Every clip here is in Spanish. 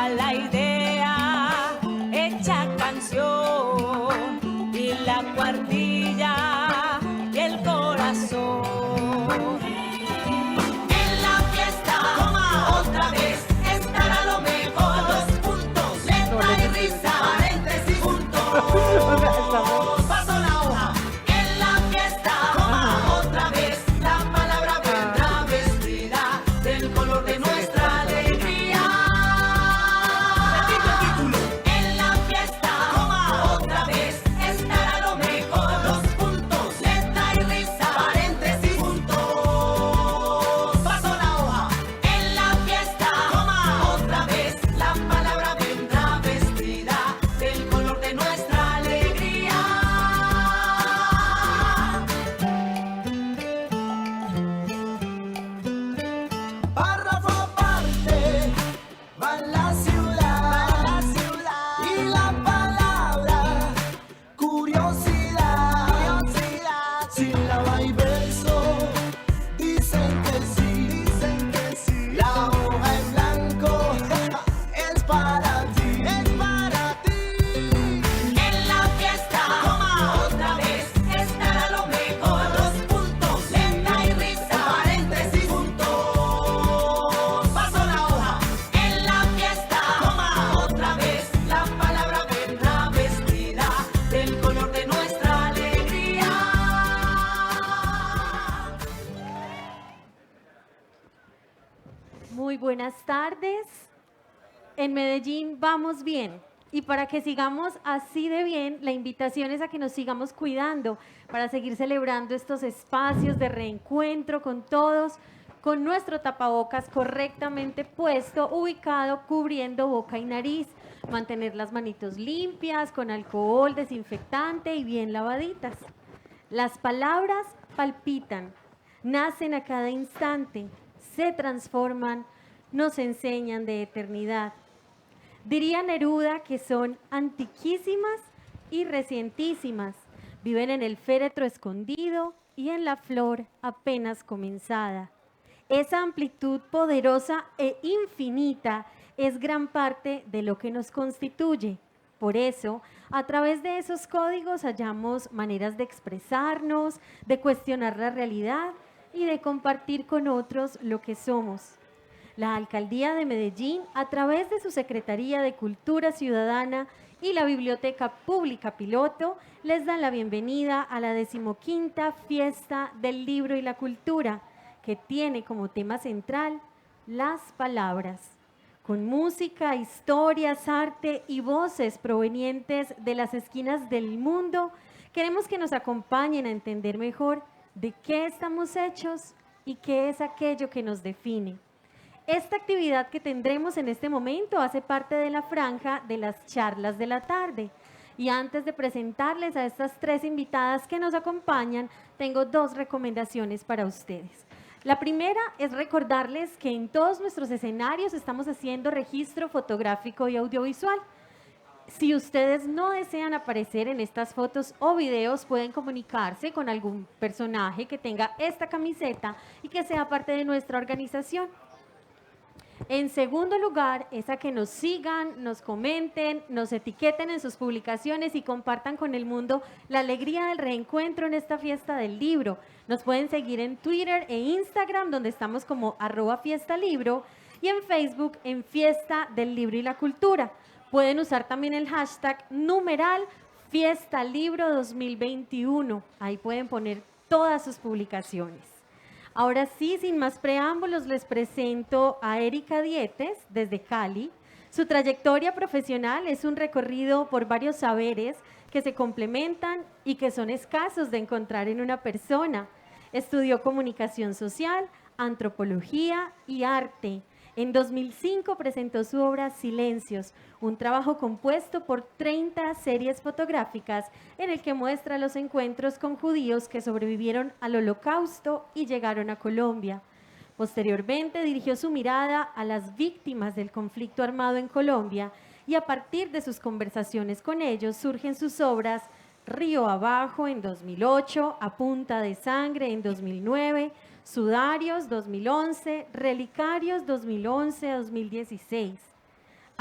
está la idea hecha canción y la cuartilla y el corazón. En la fiesta, otra vez, estará lo mejor. Dos puntos, letra y risa, paréntesis, puntos. Paso la hoja. En la fiesta, otra vez, la palabra vendrá vestida del color de nuestra alegría. Repito el título. En la fiesta, otra vez, estará lo mejor. Dos puntos, letra y risa, paréntesis, puntos. Paso la hoja. En la fiesta, otra vez, la palabra vendrá vestida del color de nuestra alegría. Párrafo aparte, va la ciudad, y la palabra curiosidad, sílaba y verso, dicen que sí, la hoja en blanco es para ti, En la fiesta, otra vez, estará lo mejor. Dos puntos, letra y risa, paréntesis, puntos. Paso la hoja. En la fiesta, otra vez, la palabra vendrá vestida del color de nuestra alegría. Muy buenas tardes. En Medellín vamos bien. Y para que sigamos así de bien, la invitación es a que nos sigamos cuidando para seguir celebrando estos espacios de reencuentro con todos, con nuestro tapabocas correctamente puesto, ubicado, cubriendo boca y nariz. Mantener las manitos limpias, con alcohol, desinfectante y bien lavaditas. Las palabras palpitan, nacen a cada instante, se transforman, nos enseñan de eternidad. Diría Neruda que son antiquísimas y recientísimas, viven en el féretro escondido y en la flor apenas comenzada. Esa amplitud poderosa e infinita es gran parte de lo que nos constituye. Por eso, a través de esos códigos hallamos maneras de expresarnos, de cuestionar la realidad y de compartir con otros lo que somos. La Alcaldía de Medellín, a través de su Secretaría de Cultura Ciudadana y la Biblioteca Pública Piloto, les dan la bienvenida a la 15ª Fiesta del Libro y la Cultura, que tiene como tema central las palabras. Con música, historias, arte y voces provenientes de las esquinas del mundo, queremos que nos acompañen a entender mejor de qué estamos hechos y qué es aquello que nos define. Esta actividad que tendremos en este momento hace parte de la franja de las charlas de la tarde. Y antes de presentarles a estas tres invitadas que nos acompañan, tengo dos recomendaciones para ustedes. La primera es recordarles que en todos nuestros escenarios estamos haciendo registro fotográfico y audiovisual. Si ustedes no desean aparecer en estas fotos o videos, pueden comunicarse con algún personaje que tenga esta camiseta y que sea parte de nuestra organización. En segundo lugar, es a que nos sigan, nos comenten, nos etiqueten en sus publicaciones y compartan con el mundo la alegría del reencuentro en esta fiesta del libro. Nos pueden seguir en Twitter e Instagram, donde estamos como @fiestalibro, y en Facebook en Fiesta del Libro y la Cultura. Pueden usar también el hashtag numeral Fiesta Libro 2021. Ahí pueden poner todas sus publicaciones. Ahora sí, sin más preámbulos, les presento a Erika Dietes, desde Cali. Su trayectoria profesional es un recorrido por varios saberes que se complementan y que son escasos de encontrar en una persona. Estudió comunicación social, antropología y arte. En 2005 presentó su obra Silencios, un trabajo compuesto por 30 series fotográficas en el que muestra los encuentros con judíos que sobrevivieron al Holocausto y llegaron a Colombia. Posteriormente dirigió su mirada a las víctimas del conflicto armado en Colombia y a partir de sus conversaciones con ellos surgen sus obras Río Abajo en 2008, A Punta de Sangre en 2009, Sudarios 2011, Relicarios 2011 a 2016.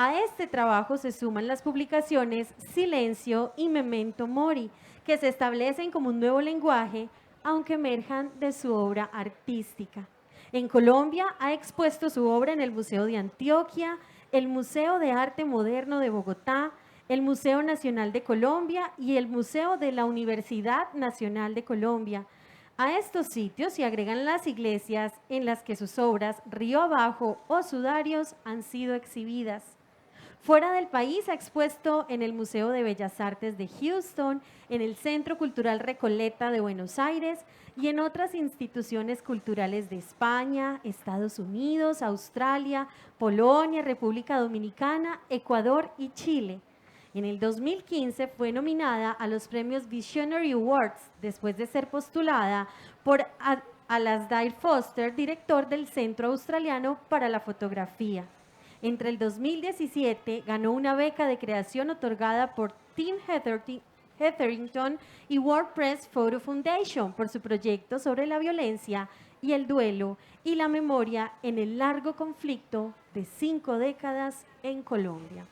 A este trabajo se suman las publicaciones Silencio y Memento Mori, que se establecen como un nuevo lenguaje, aunque emerjan de su obra artística. En Colombia ha expuesto su obra en el Museo de Antioquia, el Museo de Arte Moderno de Bogotá, el Museo Nacional de Colombia y el Museo de la Universidad Nacional de Colombia. A estos sitios se agregan las iglesias en las que sus obras Río Abajo o Sudarios han sido exhibidas. Fuera del país ha expuesto en el Museo de Bellas Artes de Houston, en el Centro Cultural Recoleta de Buenos Aires y en otras instituciones culturales de España, Estados Unidos, Australia, Polonia, República Dominicana, Ecuador y Chile. En el 2015 fue nominada a los premios Visionary Awards después de ser postulada por Alasdair Foster, director del Centro Australiano para la Fotografía. Entre el 2017 ganó una beca de creación otorgada por Tim Hetherington y WordPress Photo Foundation por su proyecto sobre la violencia y el duelo y la memoria en el largo conflicto de 5 décadas en Colombia.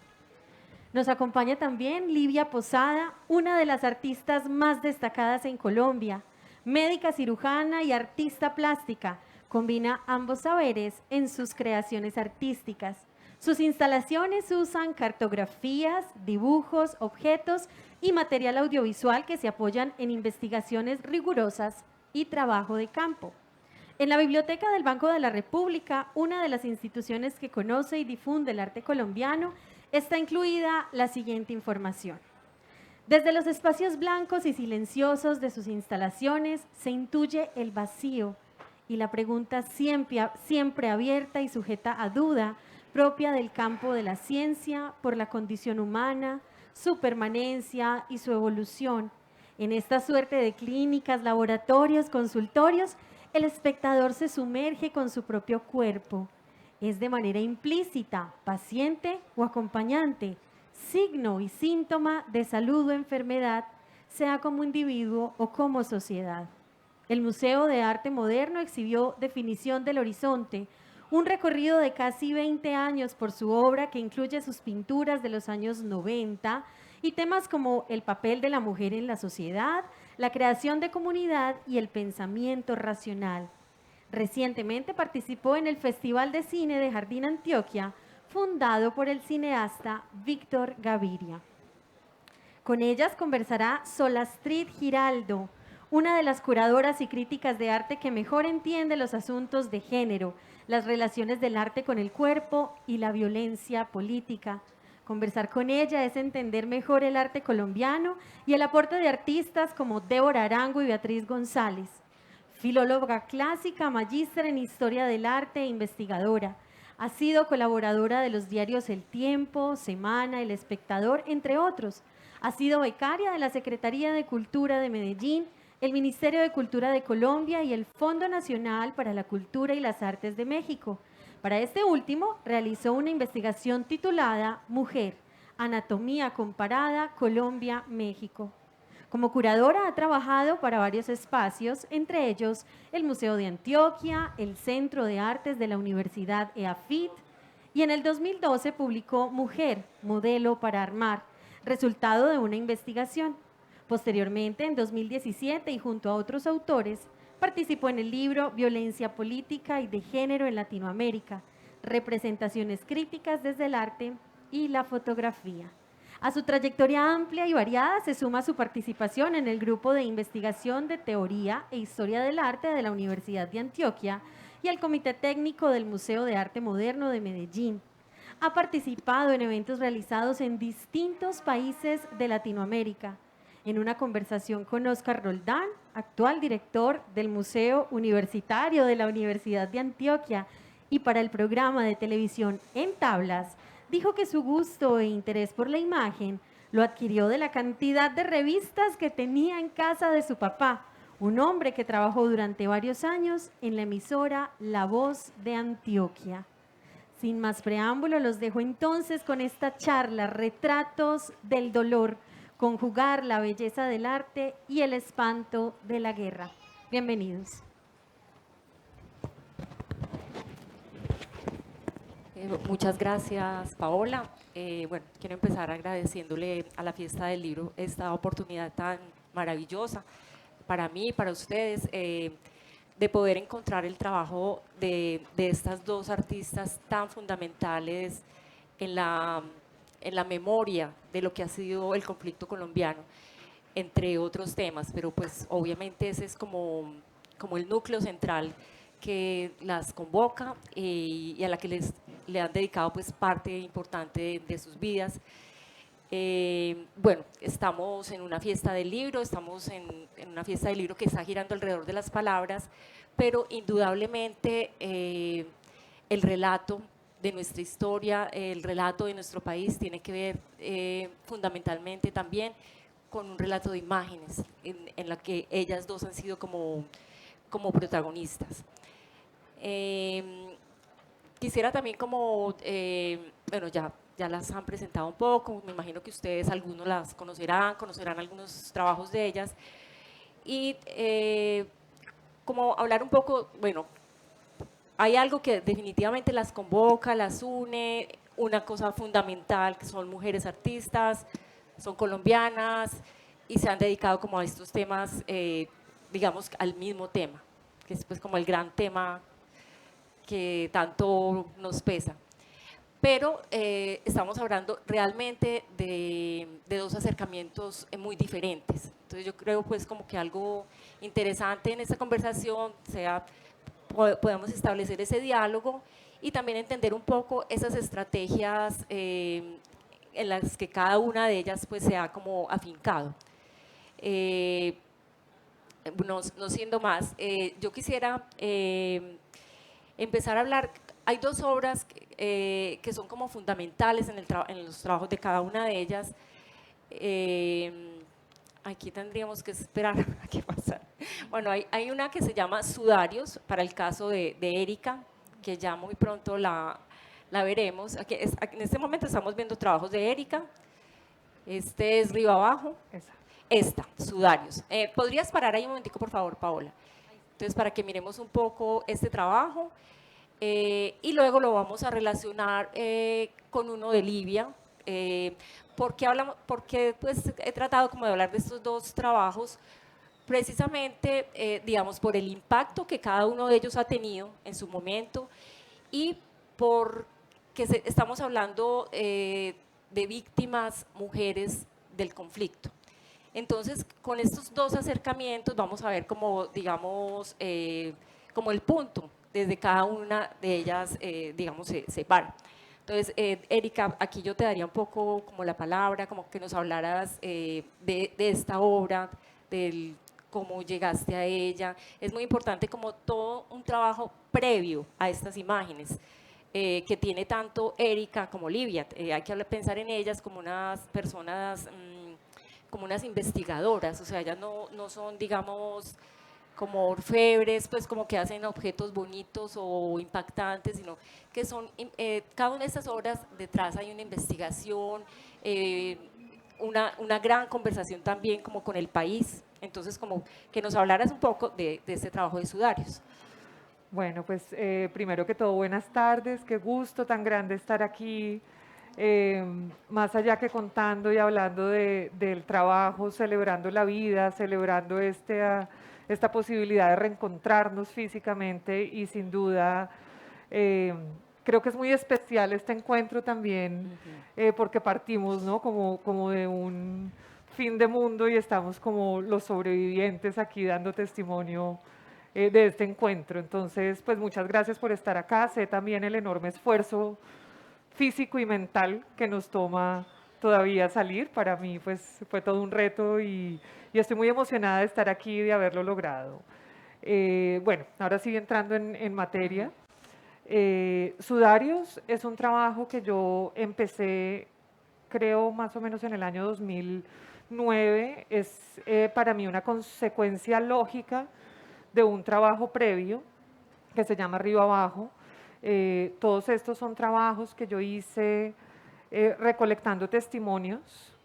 Nos acompaña también Livia Posada, una de las artistas más destacadas en Colombia, médica cirujana y artista plástica. Combina ambos saberes en sus creaciones artísticas. Sus instalaciones usan cartografías, dibujos, objetos y material audiovisual que se apoyan en investigaciones rigurosas y trabajo de campo. En la Biblioteca del Banco de la República, una de las instituciones que conoce y difunde el arte colombiano, está incluida la siguiente información. Desde los espacios blancos y silenciosos de sus instalaciones se intuye el vacío y la pregunta siempre abierta y sujeta a duda, propia del campo de la ciencia por la condición humana, su permanencia y su evolución. En esta suerte de clínicas, laboratorios, consultorios, el espectador se sumerge con su propio cuerpo. Es de manera implícita, paciente o acompañante, signo y síntoma de salud o enfermedad, sea como individuo o como sociedad. El Museo de Arte Moderno exhibió Definición del Horizonte, un recorrido de casi 20 años por su obra que incluye sus pinturas de los años 90 y temas como el papel de la mujer en la sociedad, la creación de comunidad y el pensamiento racional. Recientemente participó en el Festival de Cine de Jardín Antioquia, fundado por el cineasta Víctor Gaviria. Con ellas conversará Solastrid Giraldo, una de las curadoras y críticas de arte que mejor entiende los asuntos de género, las relaciones del arte con el cuerpo y la violencia política. Conversar con ella es entender mejor el arte colombiano y el aporte de artistas como Débora Arango y Beatriz González. Filóloga clásica, magíster en Historia del Arte e investigadora. Ha sido colaboradora de los diarios El Tiempo, Semana, El Espectador, entre otros. Ha sido becaria de la Secretaría de Cultura de Medellín, el Ministerio de Cultura de Colombia y el Fondo Nacional para la Cultura y las Artes de México. Para este último, realizó una investigación titulada Mujer, Anatomía Comparada, Colombia, México. Como curadora ha trabajado para varios espacios, entre ellos el Museo de Antioquia, el Centro de Artes de la Universidad EAFIT, y en el 2012 publicó Mujer, Modelo para Armar, resultado de una investigación. Posteriormente, en 2017 y junto a otros autores, participó en el libro Violencia Política y de Género en Latinoamérica, representaciones críticas desde el arte y la fotografía. A su trayectoria amplia y variada se suma su participación en el Grupo de Investigación de Teoría e Historia del Arte de la Universidad de Antioquia y el Comité Técnico del Museo de Arte Moderno de Medellín. Ha participado en eventos realizados en distintos países de Latinoamérica. En una conversación con Óscar Roldán, actual director del Museo Universitario de la Universidad de Antioquia, y para el programa de televisión En Tablas, dijo que su gusto e interés por la imagen lo adquirió de la cantidad de revistas que tenía en casa de su papá, un hombre que trabajó durante varios años en la emisora La Voz de Antioquia. Sin más preámbulo, los dejo entonces con esta charla, Retratos del Dolor, conjugar la belleza del arte y el espanto de la guerra. Bienvenidos. Muchas gracias, Paola. Bueno, quiero empezar agradeciéndole a la Fiesta del Libro esta oportunidad tan maravillosa para mí y para ustedes de poder encontrar el trabajo de estas dos artistas tan fundamentales en en la memoria de lo que ha sido el conflicto colombiano, entre otros temas, pero pues obviamente ese es como el núcleo central que las convoca y a la que le han dedicado pues parte importante de sus vidas. Bueno, estamos en una fiesta del libro, estamos en una fiesta del libro que está girando alrededor de las palabras, pero indudablemente el relato de nuestra historia, el relato de nuestro país tiene que ver fundamentalmente también con un relato de imágenes en la que ellas dos han sido como protagonistas. Quisiera también bueno, ya las han presentado un poco, me imagino que ustedes algunos las conocerán algunos trabajos de ellas, y como hablar un poco, bueno, hay algo que definitivamente las convoca, las une, una cosa fundamental, que son mujeres artistas, son colombianas, y se han dedicado como a estos temas, digamos, al mismo tema, que es pues como el gran tema que tanto nos pesa. Pero estamos hablando realmente de dos acercamientos muy diferentes. Entonces yo creo pues como que algo interesante en esta conversación sea podemos establecer ese diálogo y también entender un poco esas estrategias en las que cada una de ellas pues se ha como afincado. No siendo más, yo quisiera empezar a hablar. Hay dos obras que son como fundamentales en los trabajos de cada una de ellas. Aquí tendríamos que esperar a qué pasa. Bueno, hay una que se llama Sudarios, para el caso de Erika, que ya muy pronto la veremos. En este momento estamos viendo trabajos de Erika. Este es Río Abajo. Esta, Sudarios. ¿Podrías parar ahí un momentico, por favor, Paola? Entonces, para que miremos un poco este trabajo. Y luego lo vamos a relacionar con uno de Libia. Porque pues, he tratado como de hablar de estos dos trabajos precisamente, digamos, por el impacto que cada uno de ellos ha tenido en su momento y porque estamos hablando de víctimas, mujeres del conflicto. Entonces, con estos dos acercamientos vamos a ver como, digamos, como el punto desde cada una de ellas, digamos, se para. Entonces, Erika, aquí yo te daría un poco como la palabra, como que nos hablaras de esta obra, del cómo llegaste a ella. Es muy importante como todo un trabajo previo a estas imágenes que tiene tanto Erika como Livia. Hay que pensar en ellas como unas personas, como unas investigadoras, o sea, ellas no son, digamos, como orfebres, pues como que hacen objetos bonitos o impactantes, sino que son, cada una de estas obras detrás hay una investigación, una gran conversación también como con el país. Entonces, como que nos hablaras un poco de este trabajo de Sudarios. Bueno, pues primero que todo, buenas tardes, qué gusto tan grande estar aquí, más allá que contando y hablando del trabajo, celebrando la vida, celebrando esta posibilidad de reencontrarnos físicamente y sin duda creo que es muy especial este encuentro también porque partimos, ¿no? como de un fin de mundo y estamos como los sobrevivientes aquí dando testimonio de este encuentro. Entonces, pues muchas gracias por estar acá. Sé también el enorme esfuerzo físico y mental que nos toma todavía salir. Para mí, pues fue todo un reto y estoy muy emocionada de estar aquí y de haberlo logrado. Bueno, ahora sí entrando en materia. Sudarios es un trabajo que yo empecé, creo, más o menos en el año 2009. Es para mí una consecuencia lógica de un trabajo previo que se llama Río Abajo. Todos estos son trabajos que yo hice recolectando testimonios,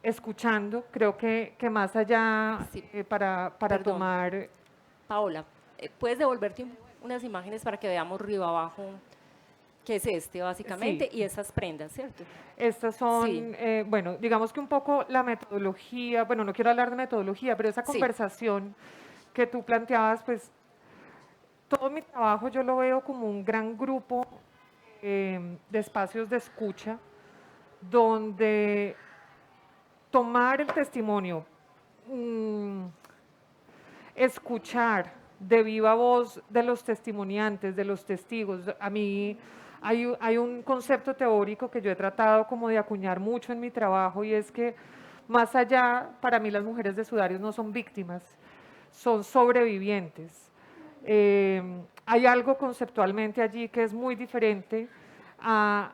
escuchando, creo que más allá Sí. para Perdón. tomar... Paola, ¿puedes devolverte unas imágenes para que veamos Río Abajo? que es este básicamente, Sí. y esas prendas, ¿cierto? Estas son, Sí. bueno, digamos que un poco la metodología, bueno, no quiero hablar de metodología, pero esa Sí. conversación que tú planteabas, pues todo mi trabajo yo lo veo como un gran grupo de espacios de escucha, donde tomar el testimonio, mm, escuchar de viva voz de los testimoniantes, de los testigos. A mí hay un concepto teórico que yo he tratado como de acuñar mucho en mi trabajo y es que más allá, para mí las mujeres de sudarios no son víctimas, son sobrevivientes. Hay algo conceptualmente allí que es muy diferente a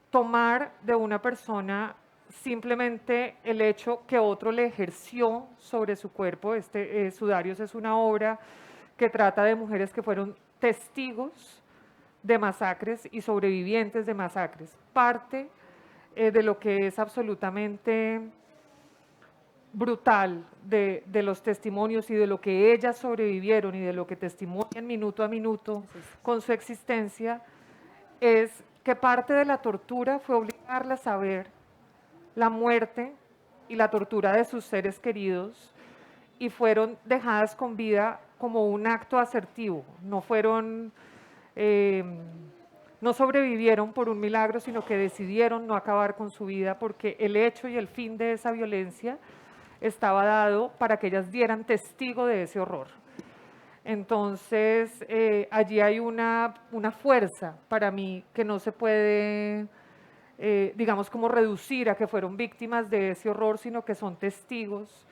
tomar de una persona simplemente el hecho que otro le ejerció sobre su cuerpo. Sudarios es una obra que trata de mujeres que fueron testigos de masacres y sobrevivientes de masacres. Parte de lo que es absolutamente brutal de los testimonios y de lo que ellas sobrevivieron y de lo que testimonian minuto a minuto con su existencia, es que parte de la tortura fue obligarlas a ver la muerte y la tortura de sus seres queridos y fueron dejadas con vida como un acto asertivo, no fueron, no sobrevivieron por un milagro, sino que decidieron no acabar con su vida porque el hecho y el fin de esa violencia estaba dado para que ellas dieran testigo de ese horror. Entonces, allí hay una fuerza para mí que no se puede, digamos, como reducir a que fueron víctimas de ese horror, sino que son testigos.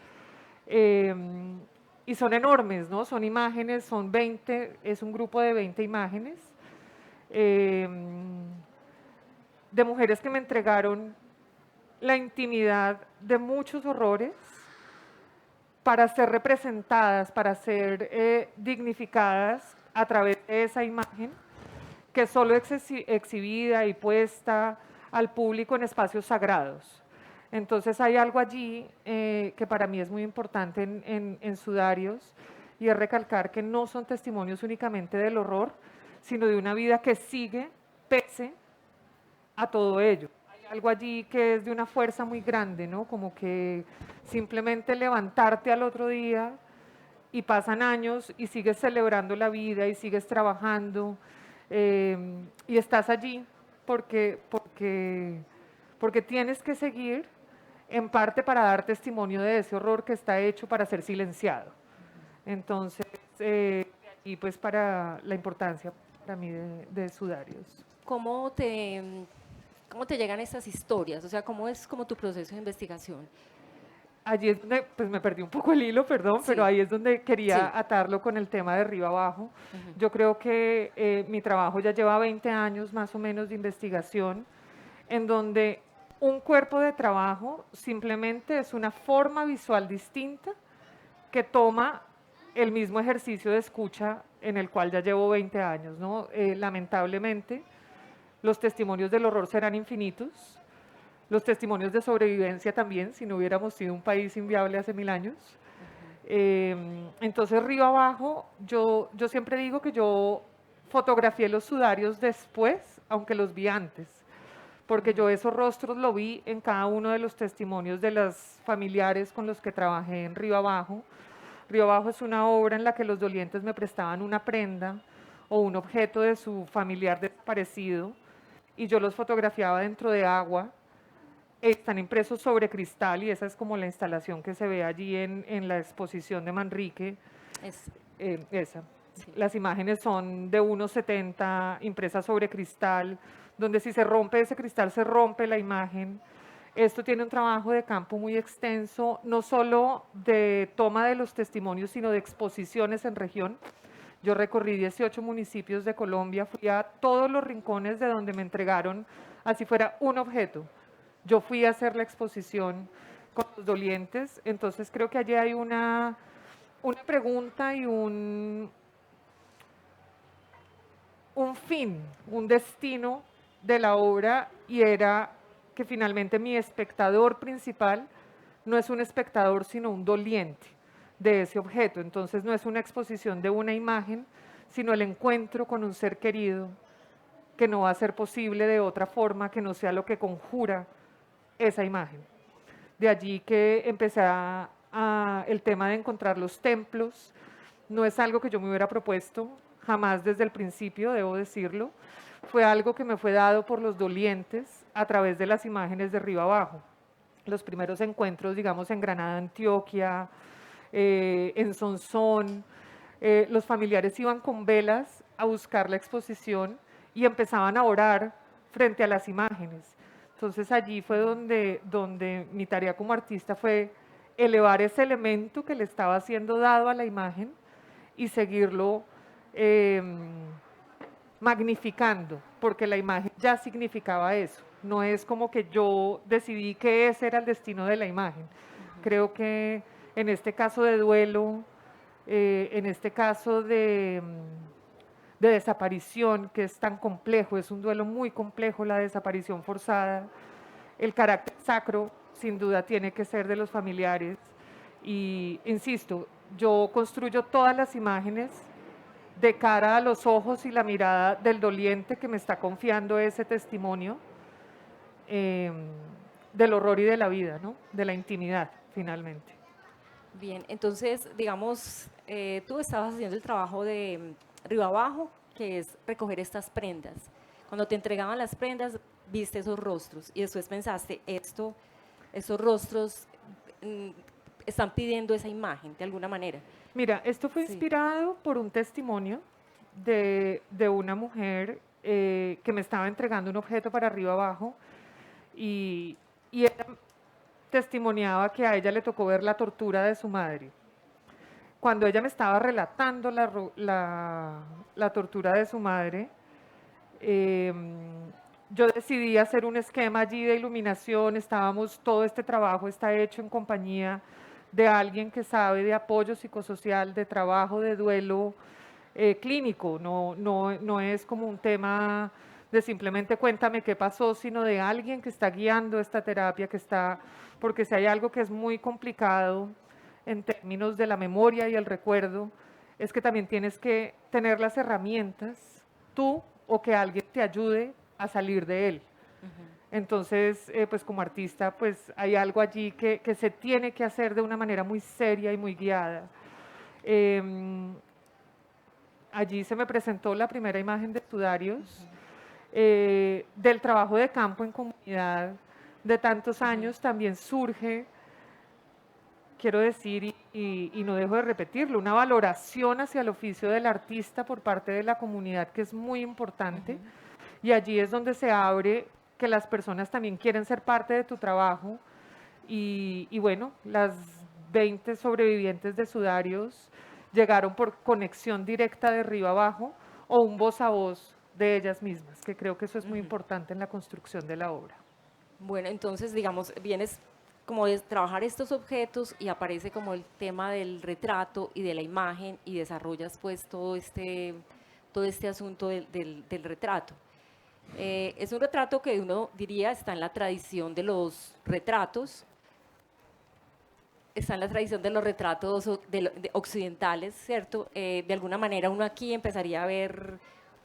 Y son enormes, ¿no? Son imágenes, son 20, es un grupo de 20 imágenes de mujeres que me entregaron la intimidad de muchos horrores para ser representadas, para ser dignificadas a través de esa imagen que solo es exhibida y puesta al público en espacios sagrados. Entonces hay algo allí que para mí es muy importante en Sudarios y es recalcar que no son testimonios únicamente del horror, sino de una vida que sigue pese a todo ello. Hay algo allí que es de una fuerza muy grande, ¿no? Como que simplemente levantarte al otro día y pasan años y sigues celebrando la vida y sigues trabajando y estás allí porque tienes que seguir en parte para dar testimonio de ese horror que está hecho para ser silenciado. Entonces, y pues para la importancia para mí de Sudarios. ¿Cómo te llegan estas historias? O sea, ¿cómo es como tu proceso de investigación? Allí es donde, pues me perdí un poco el hilo, perdón, Sí. pero ahí es donde quería Sí. atarlo con el tema de arriba abajo. Yo creo que mi trabajo ya lleva 20 años más o menos de investigación, en donde un cuerpo de trabajo simplemente es una forma visual distinta que toma el mismo ejercicio de escucha en el cual ya llevo 20 años, ¿no? Lamentablemente, los testimonios del horror serán infinitos, los testimonios de sobrevivencia también, si no hubiéramos sido un país inviable hace 1000 años. Entonces, río abajo, yo siempre digo que yo fotografié los sudarios después, aunque los vi antes, porque yo esos rostros lo vi en cada uno de los testimonios de los familiares con los que trabajé en Río Abajo. Río Abajo es una obra en la que los dolientes me prestaban una prenda o un objeto de su familiar desaparecido y yo los fotografiaba dentro de agua. Están impresos sobre cristal y esa es como la instalación que se ve allí en la exposición de Manrique. Esa. Sí. Las imágenes son de 1,70 impresas sobre cristal, donde si se rompe ese cristal se rompe la imagen. Esto tiene un trabajo de campo muy extenso, no solo de toma de los testimonios, sino de exposiciones en región. Yo recorrí 18 municipios de Colombia, fui a todos los rincones de donde me entregaron, así fuera un objeto. Yo fui a hacer la exposición con los dolientes, entonces creo que allí hay una pregunta y un fin, un destino de la obra, y era que finalmente mi espectador principal no es un espectador, sino un doliente de ese objeto. Entonces no es una exposición de una imagen, sino el encuentro con un ser querido que no va a ser posible de otra forma que no sea lo que conjura esa imagen. De allí que empecé el tema de encontrar los templos. No es algo que yo me hubiera propuesto, jamás desde el principio, debo decirlo. Fue algo que me fue dado por los dolientes a través de las imágenes de arriba abajo. Los primeros encuentros, digamos, en Granada, Antioquia, en Sonsón, los familiares iban con velas a buscar la exposición y empezaban a orar frente a las imágenes. Entonces allí fue donde mi tarea como artista fue elevar ese elemento que le estaba siendo dado a la imagen y seguirlo magnificando, porque la imagen ya significaba eso. No es como que yo decidí que ese era el destino de la imagen. Creo que en este caso de duelo, en este caso de desaparición, que es tan complejo, es un duelo muy complejo, la desaparición forzada, el carácter sacro sin duda tiene que ser de los familiares. Y insisto, yo construyo todas las imágenes de cara a los ojos y la mirada del doliente que me está confiando ese testimonio del horror y de la vida, ¿no? De la intimidad, finalmente. Bien, entonces, digamos, tú estabas haciendo el trabajo de arriba abajo, que es recoger estas prendas. Cuando te entregaban las prendas, viste esos rostros y después pensaste, estos rostros están pidiendo esa imagen de alguna manera. Mira, esto fue Sí. inspirado por un testimonio de una mujer que me estaba entregando un objeto para arriba abajo y ella testimoniaba que a ella le tocó ver la tortura de su madre. Cuando ella me estaba relatando la tortura de su madre, yo decidí hacer un esquema allí de iluminación. Todo este trabajo está hecho en compañía de alguien que sabe de apoyo psicosocial, de trabajo, de duelo clínico. No es como un tema de simplemente cuéntame qué pasó, sino de alguien que está guiando esta terapia, porque si hay algo que es muy complicado en términos de la memoria y el recuerdo, es que también tienes que tener las herramientas, tú o que alguien te ayude a salir de él. Entonces, pues como artista, pues hay algo allí que se tiene que hacer de una manera muy seria y muy guiada. Allí se me presentó la primera imagen de Sudarios, del trabajo de campo en comunidad de tantos años. También surge, quiero decir, y no dejo de repetirlo, una valoración hacia el oficio del artista por parte de la comunidad que es muy importante. Y allí es donde se abre que las personas también quieren ser parte de tu trabajo. Y bueno, las 20 sobrevivientes de Sudarios llegaron por conexión directa de arriba abajo o un voz a voz de ellas mismas, que creo que eso es muy importante en la construcción de la obra. Bueno, entonces, digamos, vienes como de trabajar estos objetos y aparece como el tema del retrato y de la imagen y desarrollas pues todo este asunto del retrato. Es un retrato que uno diría está en la tradición de los retratos, está en la tradición de los retratos occidentales, ¿cierto? De alguna manera uno aquí empezaría a ver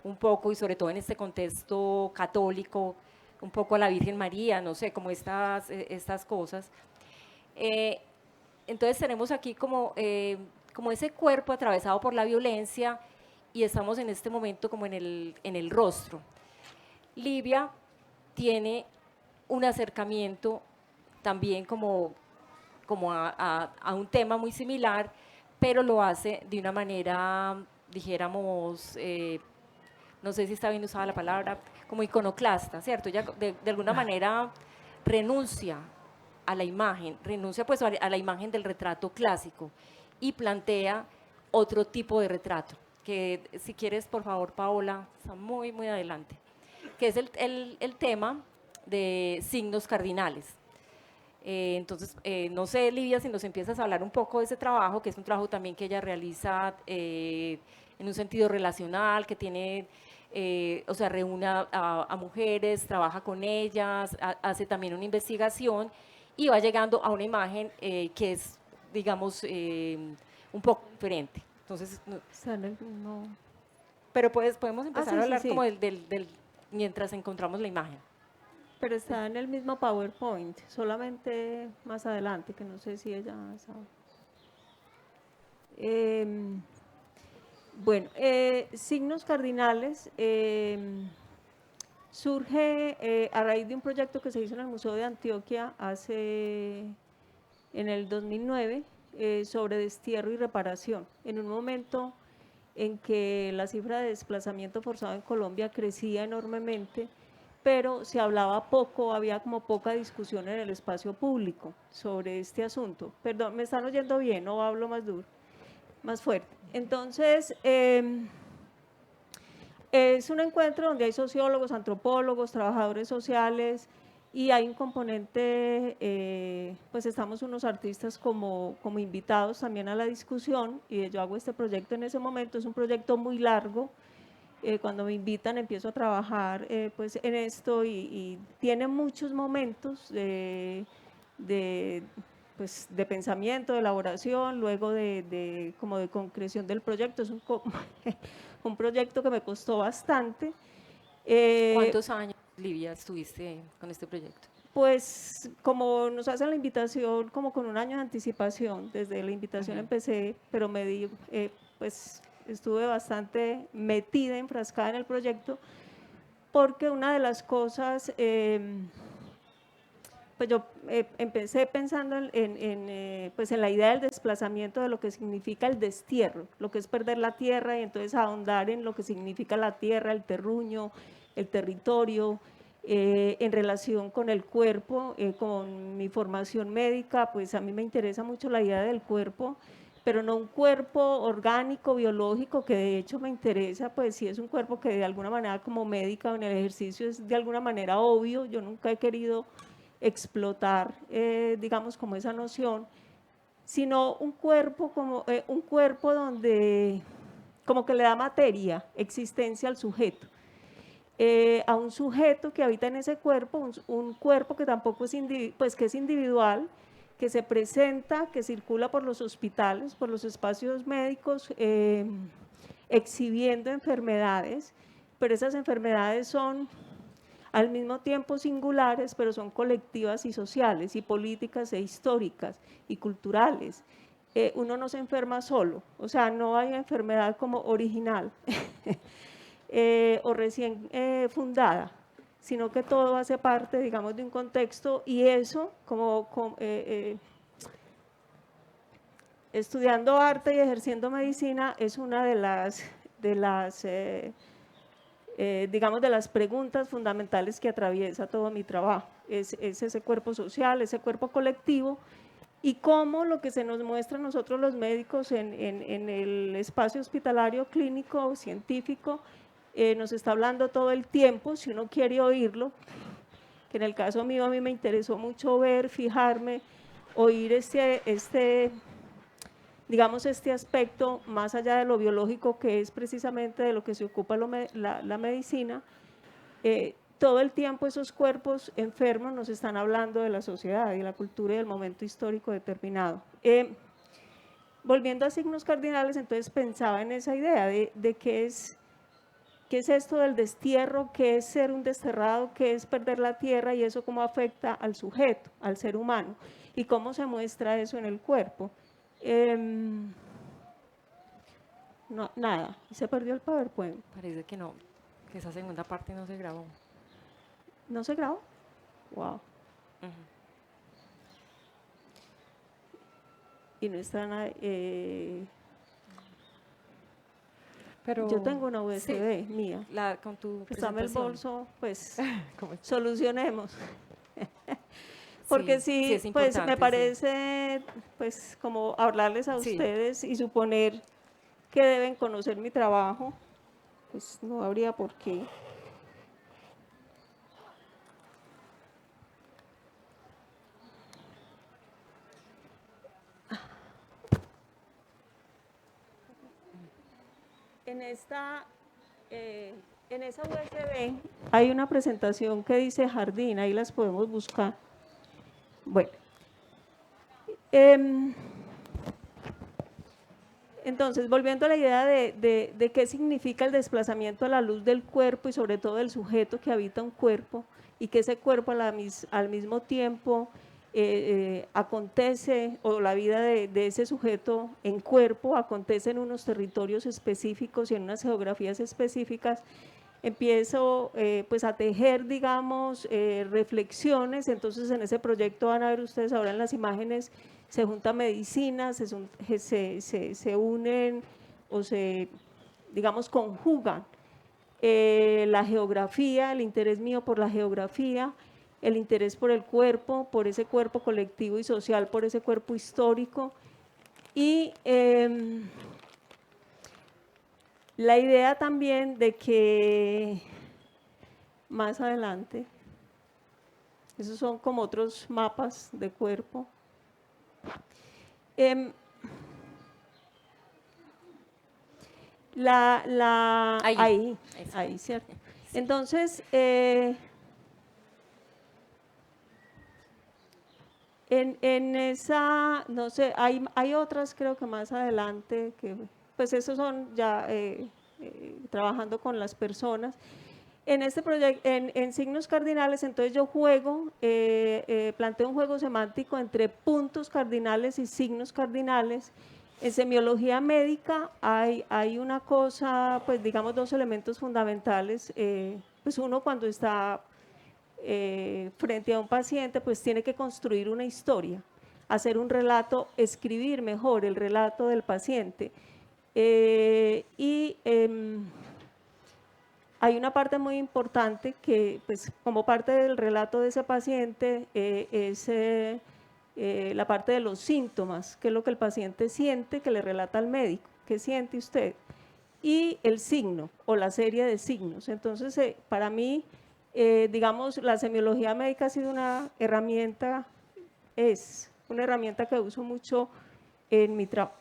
un poco, y sobre todo en este contexto católico, un poco a la Virgen María, no sé, como estas cosas. Entonces tenemos aquí como ese cuerpo atravesado por la violencia y estamos en este momento como en el rostro. Livia tiene un acercamiento también como a un tema muy similar, pero lo hace de una manera, dijéramos, no sé si está bien usada la palabra, como iconoclasta, ¿cierto? Ella de alguna manera renuncia a la imagen, renuncia pues a la imagen del retrato clásico y plantea otro tipo de retrato, que si quieres, por favor, Paola, está muy, muy adelante, que es el tema de signos cardinales. Entonces, no sé, Livia, si nos empiezas a hablar un poco de ese trabajo, que es un trabajo también que ella realiza en un sentido relacional, que tiene, o sea, reúne a mujeres, trabaja con ellas, hace también una investigación y va llegando a una imagen que es, digamos, un poco diferente. Entonces, Sale, no. pero podemos empezar sí, a hablar sí, sí. como del mientras encontramos la imagen. Pero está en el mismo PowerPoint, solamente más adelante, que no sé si ella sabe. Bueno, signos cardinales surge a raíz de un proyecto que se hizo en el Museo de Antioquia en el 2009 sobre destierro y reparación, en un momento en que la cifra de desplazamiento forzado en Colombia crecía enormemente, pero se hablaba poco, había como poca discusión en el espacio público sobre este asunto. Perdón, ¿me están oyendo bien o hablo más duro, más fuerte? Entonces, es un encuentro donde hay sociólogos, antropólogos, trabajadores sociales y hay un componente, pues estamos unos artistas como invitados también a la discusión y yo hago este proyecto en ese momento, es un proyecto muy largo. Cuando me invitan empiezo a trabajar pues en esto y tiene muchos momentos pues, de pensamiento, de elaboración, luego como de concreción del proyecto. Es un proyecto que me costó bastante. ¿Cuántos años, Livia, estuviste con este proyecto? Pues como nos hacen la invitación, como con un año de anticipación, desde la invitación empecé, pero pues estuve bastante metida, enfrascada en el proyecto, porque una de las cosas, pues yo empecé pensando pues en la idea del desplazamiento, de lo que significa el destierro, lo que es perder la tierra, y entonces ahondar en lo que significa la tierra, el terruño, el territorio, en relación con el cuerpo. Con mi formación médica, pues a mí me interesa mucho la idea del cuerpo, pero no un cuerpo orgánico, biológico, que de hecho me interesa, pues sí es un cuerpo que de alguna manera como médica o en el ejercicio es de alguna manera obvio. Yo nunca he querido explotar, digamos, como esa noción, sino un cuerpo donde como que le da materia, existencia al sujeto. A un sujeto que habita en ese cuerpo, un cuerpo que tampoco es, pues que es individual, que se presenta, que circula por los hospitales, por los espacios médicos, exhibiendo enfermedades, pero esas enfermedades son al mismo tiempo singulares, pero son colectivas y sociales, y políticas e históricas y culturales. Uno no se enferma solo, o sea, no hay enfermedad como original o recién fundada, sino que todo hace parte, digamos, de un contexto, y eso, estudiando arte y ejerciendo medicina, es una de las digamos, de las preguntas fundamentales que atraviesa todo mi trabajo, es ese cuerpo social, ese cuerpo colectivo, y cómo lo que se nos muestra a nosotros los médicos en el espacio hospitalario, clínico, científico, nos está hablando todo el tiempo, si uno quiere oírlo, que en el caso mío a mí me interesó mucho ver, fijarme, oír digamos, este aspecto más allá de lo biológico, que es precisamente de lo que se ocupa la medicina. Todo el tiempo esos cuerpos enfermos nos están hablando de la sociedad y de la cultura y del momento histórico determinado. Volviendo a signos cardinales, entonces pensaba en esa idea de qué es esto del destierro, qué es ser un desterrado, qué es perder la tierra, y eso cómo afecta al sujeto, al ser humano, y cómo se muestra eso en el cuerpo. No, nada, se perdió el PowerPoint. Parece que no, que esa segunda parte no se grabó. ¿No se grabó? Wow. Y no está nada. Pero, yo tengo una USB mía. Con tu Préstame el bolso, pues ¿cómo es? solucionemos. Porque sí, es pues importante, me parece pues como hablarles a ustedes y suponer que deben conocer mi trabajo, pues no habría por qué. En esa USB hay una presentación que dice jardín, ahí las podemos buscar. Bueno, Entonces, volviendo a la idea de qué significa el desplazamiento a la luz del cuerpo y sobre todo del sujeto que habita un cuerpo, y que ese cuerpo al mismo tiempo acontece, o la vida de ese sujeto en cuerpo acontece en unos territorios específicos y en unas geografías específicas, empiezo pues a tejer, digamos, reflexiones. Entonces en ese proyecto van a ver ustedes ahora en las imágenes, se junta medicina, se unen o se, digamos, conjugan la geografía, el interés mío por la geografía, el interés por el cuerpo, por ese cuerpo colectivo y social, por ese cuerpo histórico, y la idea también de que más adelante, esos son como otros mapas de cuerpo, ahí, ¿cierto? Entonces, en esa, no sé, hay otras creo que más adelante, que pues esos son ya trabajando con las personas. En este proyecto, en signos cardinales, entonces yo juego, planteo un juego semántico entre puntos cardinales y signos cardinales. En semiología médica hay una cosa, pues digamos dos elementos fundamentales, pues uno cuando está frente a un paciente, pues tiene que construir una historia, hacer un relato, escribir mejor el relato del paciente. Hay una parte muy importante que, pues, como parte del relato de ese paciente, es la parte de los síntomas, que es lo que el paciente siente, que le relata al médico, ¿qué siente usted? Y el signo o la serie de signos. Entonces, para mí, digamos, la semiología médica ha sido una herramienta, es una herramienta que uso mucho en mi trabajo,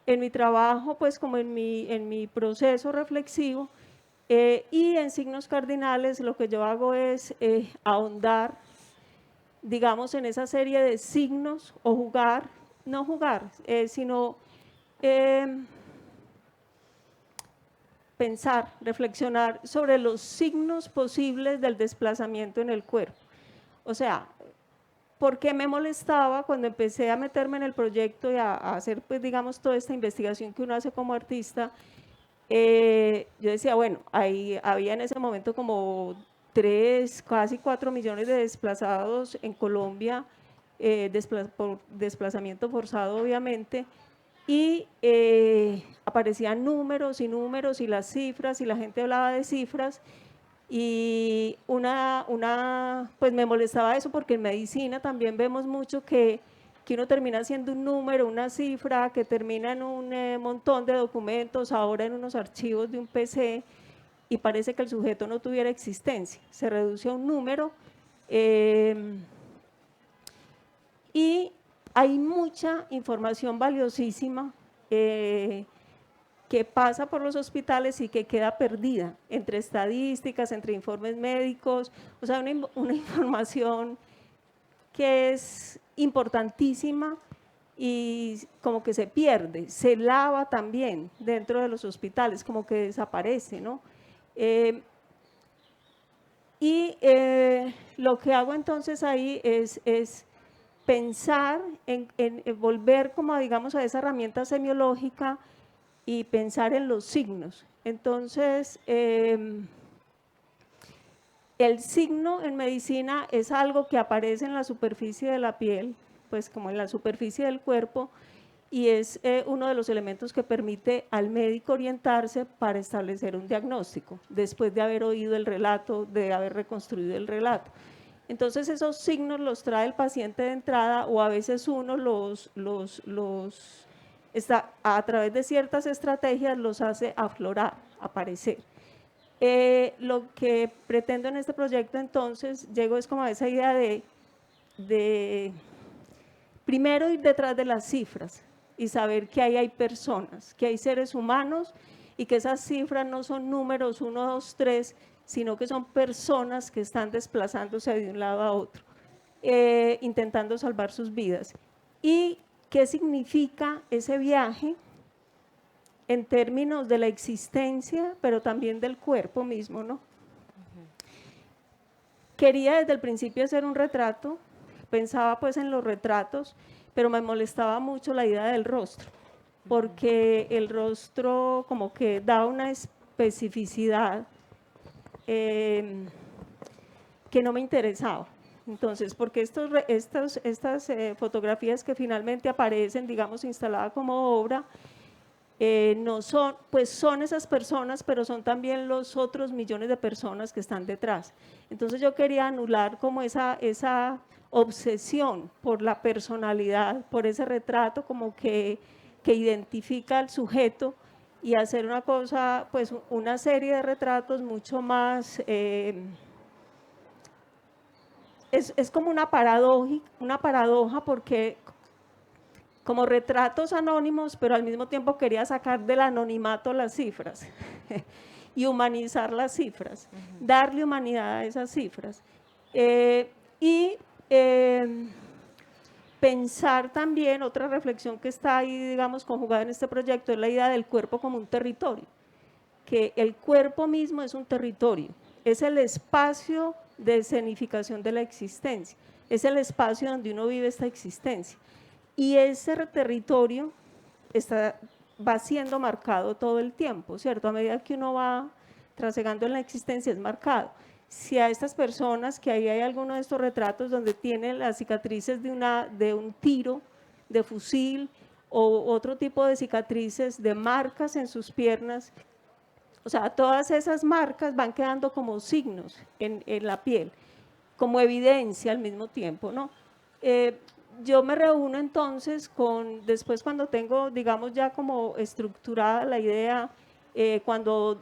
en mi trabajo, pues como en mi proceso reflexivo, y en signos cardinales lo que yo hago es ahondar, digamos, en esa serie de signos, o jugar, no jugar, sino pensar, reflexionar sobre los signos posibles del desplazamiento en el cuerpo. O sea, ¿por qué me molestaba cuando empecé a meterme en el proyecto y a hacer, pues, digamos, toda esta investigación que uno hace como artista? Yo decía, bueno, había en ese momento como 3, casi 4 millones de desplazados en Colombia, por desplazamiento forzado, obviamente, y aparecían números y números y las cifras, y la gente hablaba de cifras, y pues me molestaba eso, porque en medicina también vemos mucho que uno termina siendo un número, una cifra, que termina en un montón de documentos, ahora en unos archivos de un PC, y parece que el sujeto no tuviera existencia, se reduce a un número. Y hay mucha información valiosísima que pasa por los hospitales y que queda perdida entre estadísticas, entre informes médicos, o sea, una información que es importantísima y como que se pierde, se lava también dentro de los hospitales, como que desaparece, ¿no? Lo que hago entonces ahí es pensar en volver, como digamos, a esa herramienta semiológica y pensar en los signos. Entonces, el signo en medicina es algo que aparece en la superficie de la piel, pues como en la superficie del cuerpo, y es uno de los elementos que permite al médico orientarse para establecer un diagnóstico, después de haber oído el relato, de haber reconstruido el relato. Entonces esos signos los trae el paciente de entrada, o a veces uno a través de ciertas estrategias los hace aflorar, aparecer. Lo que pretendo en este proyecto entonces, llego es como a esa idea de primero ir detrás de las cifras y saber que ahí hay personas, que hay seres humanos, y que esas cifras no son números 1, 2, 3, sino que son personas que están desplazándose de un lado a otro, intentando salvar sus vidas. Y qué significa ese viaje en términos de la existencia, pero también del cuerpo mismo, ¿no? Quería desde el principio hacer un retrato, pensaba pues en los retratos, pero me molestaba mucho la idea del rostro, porque el rostro como que da una especificidad que no me interesaba. Entonces, porque estas fotografías que finalmente aparecen, digamos, instaladas como obra, no son, pues son esas personas, pero son también los otros millones de personas que están detrás. Entonces yo quería anular como esa obsesión por la personalidad, por ese retrato como que identifica al sujeto, y hacer una cosa, pues una serie de retratos mucho más, es como una paradoja porque como retratos anónimos, pero al mismo tiempo quería sacar del anonimato las cifras y humanizar las cifras, darle humanidad a esas cifras. Pensar también, otra reflexión que está ahí, digamos, conjugada en este proyecto, es la idea del cuerpo como un territorio, que el cuerpo mismo es un territorio, es el espacio de escenificación de la existencia, es el espacio donde uno vive esta existencia. Y ese territorio va siendo marcado todo el tiempo, ¿cierto? A medida que uno va trasegando en la existencia es marcado. Si a estas personas, que ahí hay alguno de estos retratos donde tienen las cicatrices de un tiro de fusil o otro tipo de cicatrices, de marcas en sus piernas, o sea, todas esas marcas van quedando como signos en la piel, como evidencia al mismo tiempo, ¿no? Yo me reúno entonces después cuando tengo, digamos, ya como estructurada la idea, cuando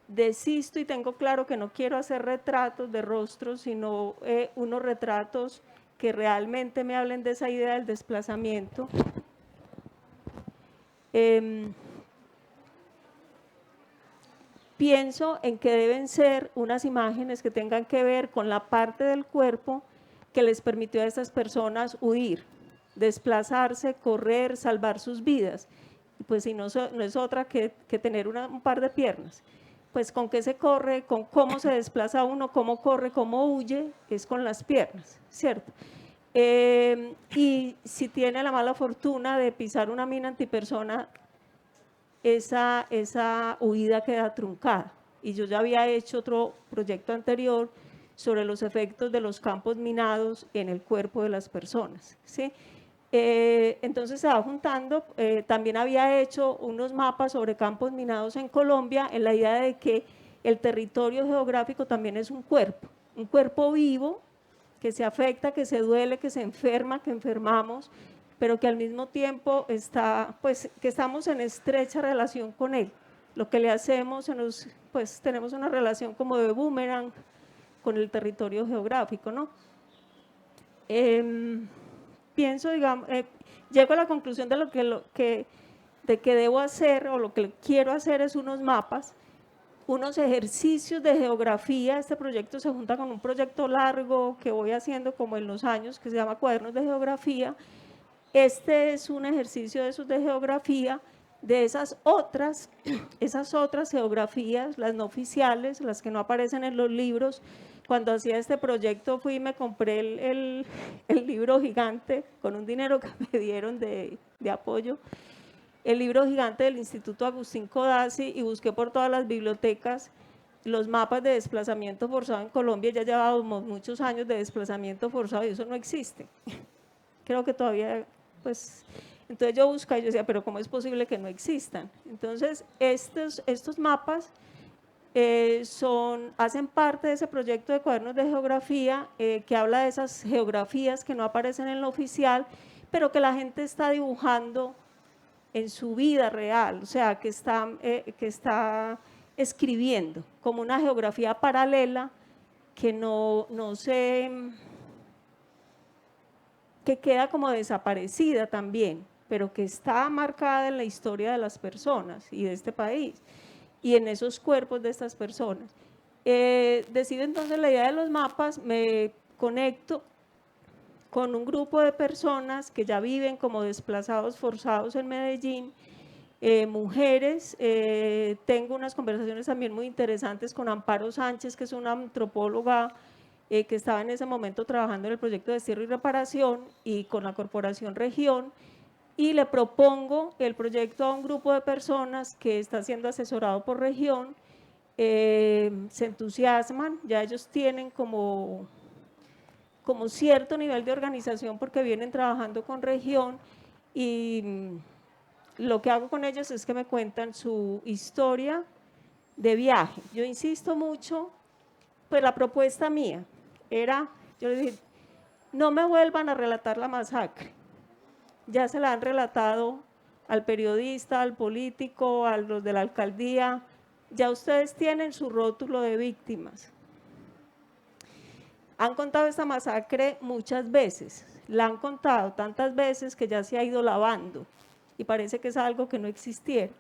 desisto y tengo claro que no quiero hacer retratos de rostros, sino unos retratos que realmente me hablen de esa idea del desplazamiento. Pienso en que deben ser unas imágenes que tengan que ver con la parte del cuerpo que les permitió a estas personas huir, desplazarse, correr, salvar sus vidas. Pues si no es otra que tener un par de piernas. Pues con qué se corre, con cómo se desplaza uno, cómo corre, cómo huye, es con las piernas, ¿cierto? Y si tiene la mala fortuna de pisar una mina antipersona, esa huida queda truncada. Y yo ya había hecho otro proyecto anterior sobre los efectos de los campos minados en el cuerpo de las personas, ¿sí? Entonces se va juntando. También había hecho unos mapas sobre campos minados en Colombia, en la idea de que el territorio geográfico también es un cuerpo vivo que se afecta, que se duele, que se enferma, que enfermamos, pero que al mismo tiempo pues que estamos en estrecha relación con él. Lo que le hacemos, pues tenemos una relación como de boomerang con el territorio geográfico, ¿no? Pienso, digamos, llego a la conclusión de que debo hacer, o lo que quiero hacer es unos mapas, unos ejercicios de geografía. Este proyecto se junta con un proyecto largo que voy haciendo como en los años, que se llama Cuadernos de Geografía. Este es un ejercicio de esos de geografía, de esas otras geografías, las no oficiales, las que no aparecen en los libros. Cuando hacía este proyecto fui y me compré el libro gigante con un dinero que me dieron de apoyo, el libro gigante del Instituto Agustín Codazzi, y busqué por todas las bibliotecas los mapas de desplazamiento forzado en Colombia. Ya llevábamos muchos años de desplazamiento forzado y eso no existe. Creo que todavía, pues, entonces yo buscaba y yo decía, pero ¿cómo es posible que no existan? Entonces estos mapas hacen parte de ese proyecto de Cuadernos de Geografía, que habla de esas geografías que no aparecen en lo oficial, pero que la gente está dibujando en su vida real, o sea, que está escribiendo como una geografía paralela que que queda como desaparecida también, pero que está marcada en la historia de las personas y de este país y en esos cuerpos de estas personas. Decido entonces la idea de los mapas, me conecto con un grupo de personas que ya viven como desplazados forzados en Medellín, mujeres. Tengo unas conversaciones también muy interesantes con Amparo Sánchez, que es una antropóloga que estaba en ese momento trabajando en el proyecto de destierro y reparación, y con la Corporación Región, y le propongo el proyecto a un grupo de personas que está siendo asesorado por Región. Se entusiasman, ya ellos tienen como cierto nivel de organización porque vienen trabajando con Región, y lo que hago con ellos es que me cuentan su historia de viaje. Yo insisto mucho, pues la propuesta mía era, yo les dije, no me vuelvan a relatar la masacre, ya se la han relatado al periodista, al político, a los de la alcaldía, ya ustedes tienen su rótulo de víctimas. Han contado esta masacre muchas veces, la han contado tantas veces que ya se ha ido lavando y parece que es algo que no existiera.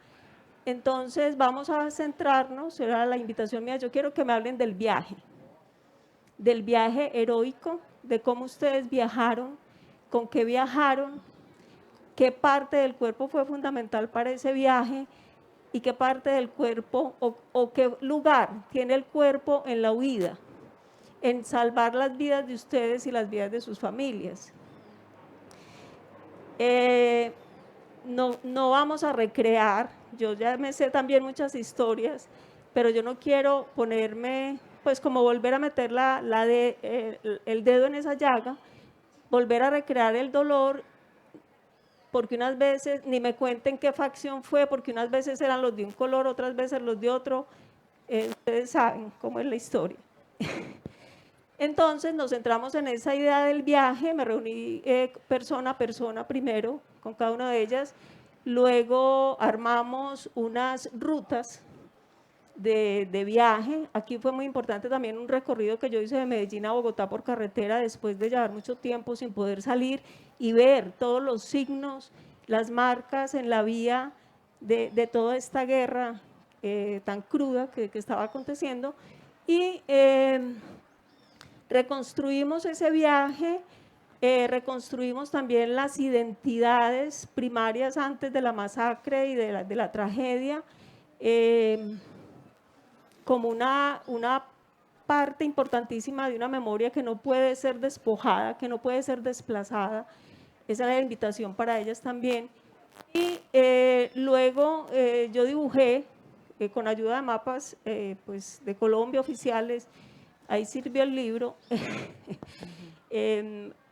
Entonces vamos a centrarnos, era la invitación mía, yo quiero que me hablen del viaje heroico, de cómo ustedes viajaron, con qué viajaron, qué parte del cuerpo fue fundamental para ese viaje y qué parte del cuerpo o qué lugar tiene el cuerpo en la huida, en salvar las vidas de ustedes y las vidas de sus familias. No vamos a recrear, yo ya me sé también muchas historias, pero yo no quiero ponerme, pues como volver a meter el dedo en esa llaga, volver a recrear el dolor, porque unas veces ni me cuenten qué facción fue, porque unas veces eran los de un color, otras veces los de otro, ustedes saben cómo es la historia. Entonces nos centramos en esa idea del viaje, me reuní persona a persona primero con cada una de ellas, luego armamos unas rutas de viaje. Aquí fue muy importante también un recorrido que yo hice de Medellín a Bogotá por carretera después de llevar mucho tiempo sin poder salir y ver todos los signos, las marcas en la vía de toda esta guerra tan cruda que estaba aconteciendo, y reconstruimos ese viaje, reconstruimos también las identidades primarias antes de la masacre y de la tragedia, como una parte importantísima de una memoria que no puede ser despojada, que no puede ser desplazada. Esa era la invitación para ellas también. Y luego yo dibujé con ayuda de mapas pues de Colombia oficiales, ahí sirvió el libro,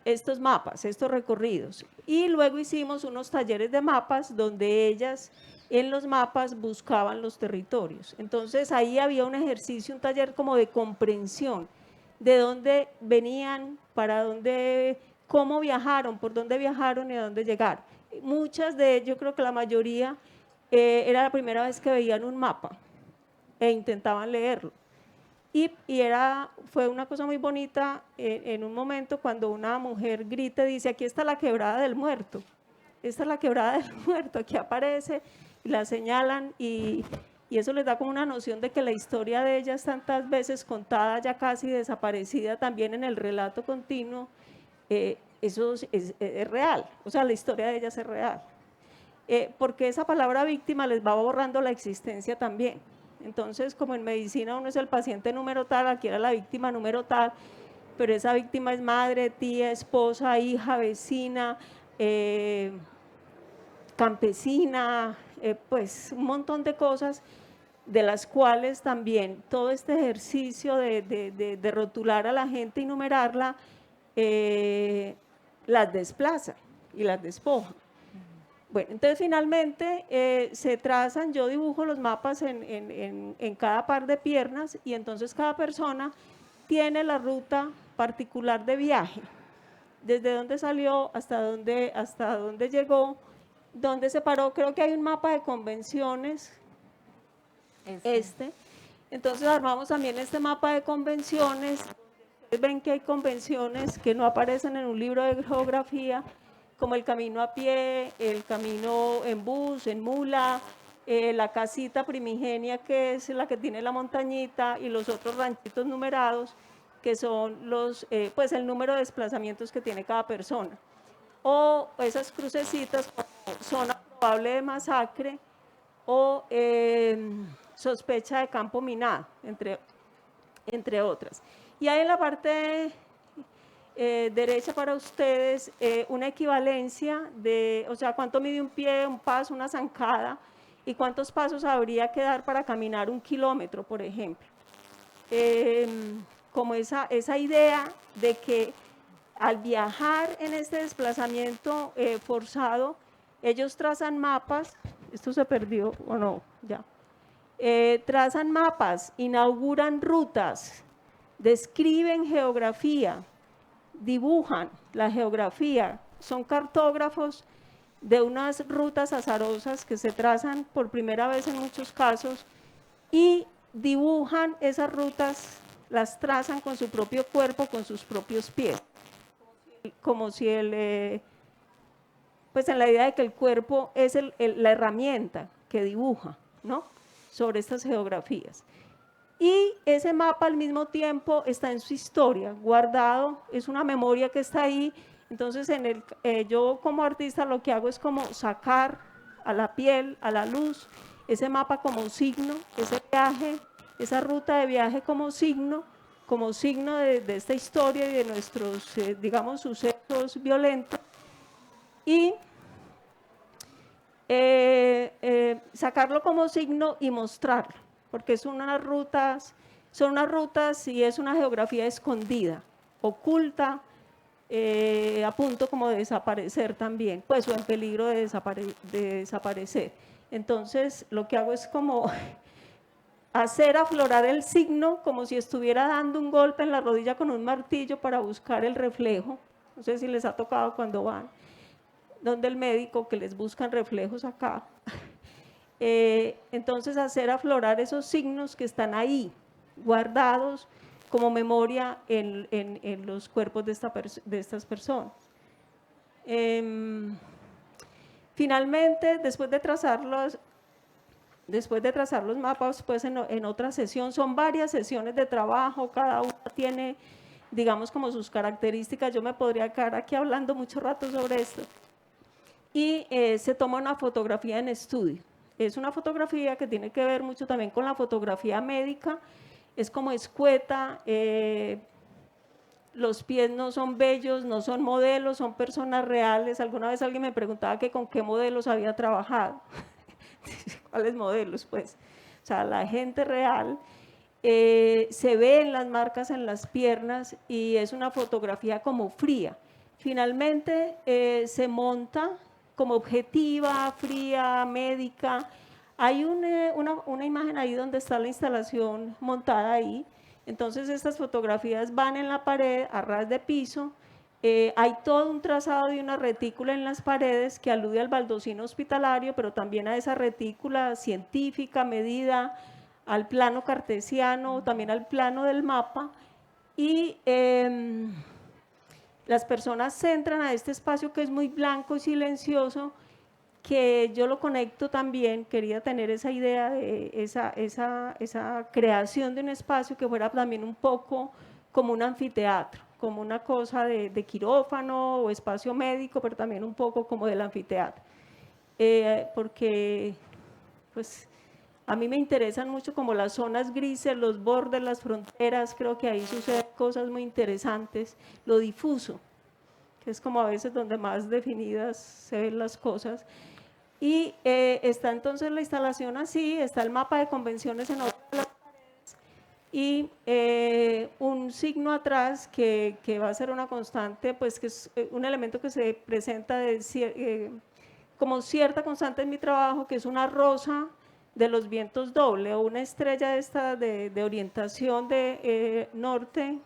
estos mapas, estos recorridos. Y luego hicimos unos talleres de mapas donde ellas en los mapas buscaban los territorios. Entonces ahí había un ejercicio, un taller como de comprensión de dónde venían, para dónde, cómo viajaron, por dónde viajaron y a dónde llegaron. Muchas de ellos, yo creo que la mayoría, era la primera vez que veían un mapa e intentaban leerlo. Y fue una cosa muy bonita en un momento cuando una mujer grita y dice, aquí está la quebrada del muerto, esta es la quebrada del muerto, aquí aparece, y la señalan, y eso les da como una noción de que la historia de ella es tantas veces contada, ya casi desaparecida también en el relato continuo. Eso es real, o sea, la historia de ellas es real, porque esa palabra víctima les va borrando la existencia también. Entonces, como en medicina uno es el paciente número tal, aquí era la víctima número tal, pero esa víctima es madre, tía, esposa, hija, vecina, campesina, pues un montón de cosas, de las cuales también todo este ejercicio de rotular a la gente y numerarla, las desplaza y las despoja. Bueno, entonces finalmente se trazan, yo dibujo los mapas en cada par de piernas, y entonces cada persona tiene la ruta particular de viaje, desde dónde salió hasta dónde llegó, dónde se paró. Creo que hay un mapa de convenciones, entonces armamos también este mapa de convenciones. Ustedes ven que hay convenciones que no aparecen en un libro de geografía, como el camino a pie, el camino en bus, en mula, la casita primigenia que es la que tiene la montañita, y los otros ranchitos numerados que son los, pues el número de desplazamientos que tiene cada persona. O esas crucecitas como zona probable de masacre o sospecha de campo minado, entre otras. Y hay en la parte derecha para ustedes una equivalencia de, o sea, cuánto mide un pie, un paso, una zancada, y cuántos pasos habría que dar para caminar 1 kilómetro, por ejemplo. Como esa idea de que al viajar en este desplazamiento forzado, ellos trazan mapas, esto se perdió o no, ya, trazan mapas, inauguran rutas, describen geografía, dibujan la geografía, son cartógrafos de unas rutas azarosas que se trazan por primera vez en muchos casos y dibujan esas rutas, las trazan con su propio cuerpo, con sus propios pies, como si pues en la idea de que el cuerpo es la herramienta que dibuja, ¿no?, sobre estas geografías. Y ese mapa al mismo tiempo está en su historia, guardado, es una memoria que está ahí. Entonces yo como artista lo que hago es como sacar a la piel, a la luz, ese mapa como signo, ese viaje, esa ruta de viaje como signo de esta historia y de nuestros, digamos, sucesos violentos. Y sacarlo como signo y mostrarlo, porque son unas rutas y es una geografía escondida, oculta, a punto como de desaparecer también, pues, o en peligro de desaparecer. Entonces, lo que hago es como hacer aflorar el signo, como si estuviera dando un golpe en la rodilla con un martillo para buscar el reflejo. No sé si les ha tocado cuando van donde el médico, que les buscan reflejos acá. Entonces, hacer aflorar esos signos que están ahí, guardados como memoria en los cuerpos de estas personas. Finalmente, después de trazar los mapas, pues en otra sesión, son varias sesiones de trabajo, cada una tiene, digamos, como sus características. Yo me podría quedar aquí hablando mucho rato sobre esto. Y se toma una fotografía en estudio. Es una fotografía que tiene que ver mucho también con la fotografía médica, es como escueta, los pies no son bellos, no son modelos, son personas reales. Alguna vez alguien me preguntaba que con qué modelos había trabajado. ¿Cuáles modelos? Pues, o sea, la gente real, se ven las marcas en las piernas y es una fotografía como fría. Finalmente se monta como objetiva, fría, médica. Hay una imagen ahí donde está la instalación montada ahí. Entonces estas fotografías van en la pared a ras de piso. Hay todo un trazado de una retícula en las paredes que alude al baldocino hospitalario, pero también a esa retícula científica medida, al plano cartesiano, también al plano del mapa. Y las personas entran a este espacio que es muy blanco y silencioso, que yo lo conecto también, quería tener esa idea de esa creación de un espacio que fuera también un poco como un anfiteatro, como una cosa de quirófano o espacio médico, pero también un poco como del anfiteatro. Porque pues a mí me interesan mucho como las zonas grises, los bordes, las fronteras, creo que ahí suceden cosas muy interesantes, lo difuso, que es como a veces donde más definidas se ven las cosas. Y está entonces la instalación así, está el mapa de convenciones en otra de las paredes y un signo atrás que va a ser una constante, pues que es un elemento que se presenta como cierta constante en mi trabajo, que es una rosa de los vientos doble o una estrella de orientación de norte,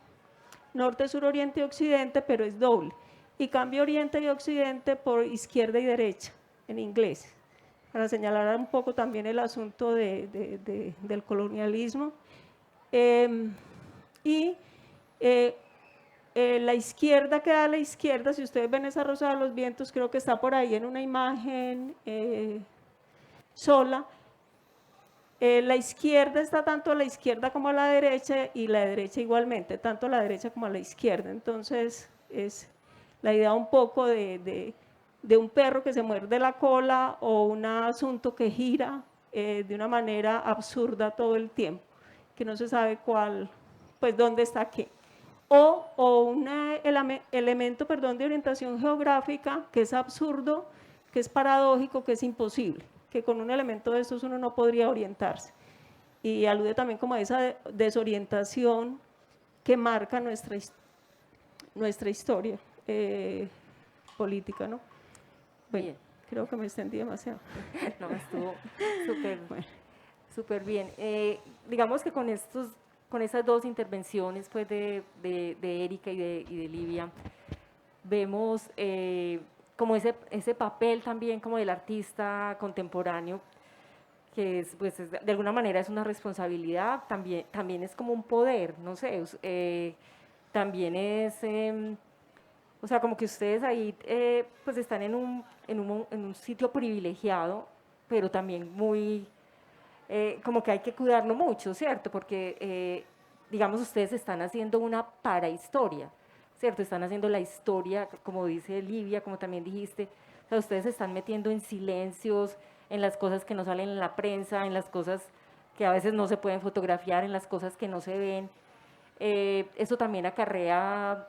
sur, oriente y occidente, pero es doble. Y cambia oriente y occidente por izquierda y derecha en inglés, para señalar un poco también el asunto del colonialismo. La izquierda queda a la izquierda, si ustedes ven esa rosa de los vientos, creo que está por ahí en una imagen sola. La izquierda está tanto a la izquierda como a la derecha y la derecha igualmente, tanto a la derecha como a la izquierda. Entonces es la idea un poco de un perro que se muerde la cola o un asunto que gira de una manera absurda todo el tiempo, que no se sabe cuál, pues dónde está qué. O un elemento, perdón, de orientación geográfica que es absurdo, que es paradójico, que es imposible, que con un elemento de estos uno no podría orientarse. Y alude también como a esa desorientación que marca nuestra historia política, ¿no? Bueno, Bien. creo que me extendí demasiado. No, estuvo súper Bueno. súper bien. Digamos que con esas dos intervenciones pues, de Erika y de Livia, vemos como ese papel también como del artista contemporáneo, que es, pues, de alguna manera es una responsabilidad, también es como un poder, no sé, también es, o sea, como que ustedes ahí pues están en un sitio privilegiado, pero también muy, como que hay que cuidarlo mucho, ¿cierto? Porque, digamos, ustedes están haciendo una parahistoria, ¿cierto? Están haciendo la historia, como dice Livia, como también dijiste, o sea, ustedes se están metiendo en silencios, en las cosas que no salen en la prensa, en las cosas que a veces no se pueden fotografiar, en las cosas que no se ven. Eso también acarrea,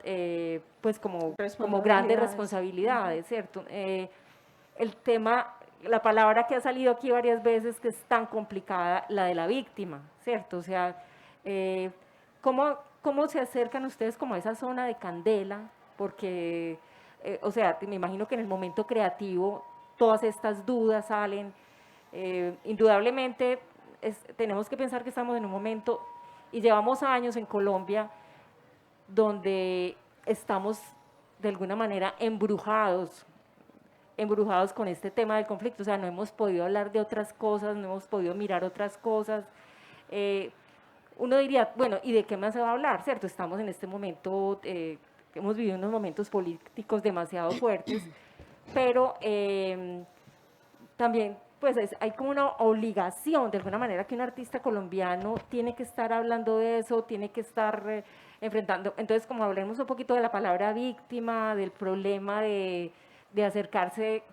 pues, como grandes responsabilidades, ¿cierto? El tema, la palabra que ha salido aquí varias veces, que es tan complicada, la de la víctima, ¿cierto? O sea, ¿cómo se acercan ustedes como a esa zona de candela? Porque, o sea, me imagino que en el momento creativo todas estas dudas salen. Indudablemente tenemos que pensar que estamos en un momento, y llevamos años en Colombia, donde estamos de alguna manera embrujados con este tema del conflicto, o sea, no hemos podido hablar de otras cosas, no hemos podido mirar otras cosas. Uno diría, bueno, ¿y de qué más se va a hablar? ¿Cierto? Estamos en este momento, hemos vivido unos momentos políticos demasiado fuertes, pero también pues hay como una obligación, de alguna manera, que un artista colombiano tiene que estar hablando de eso, tiene que estar enfrentando. Entonces, como hablemos un poquito de la palabra víctima, del problema de acercarse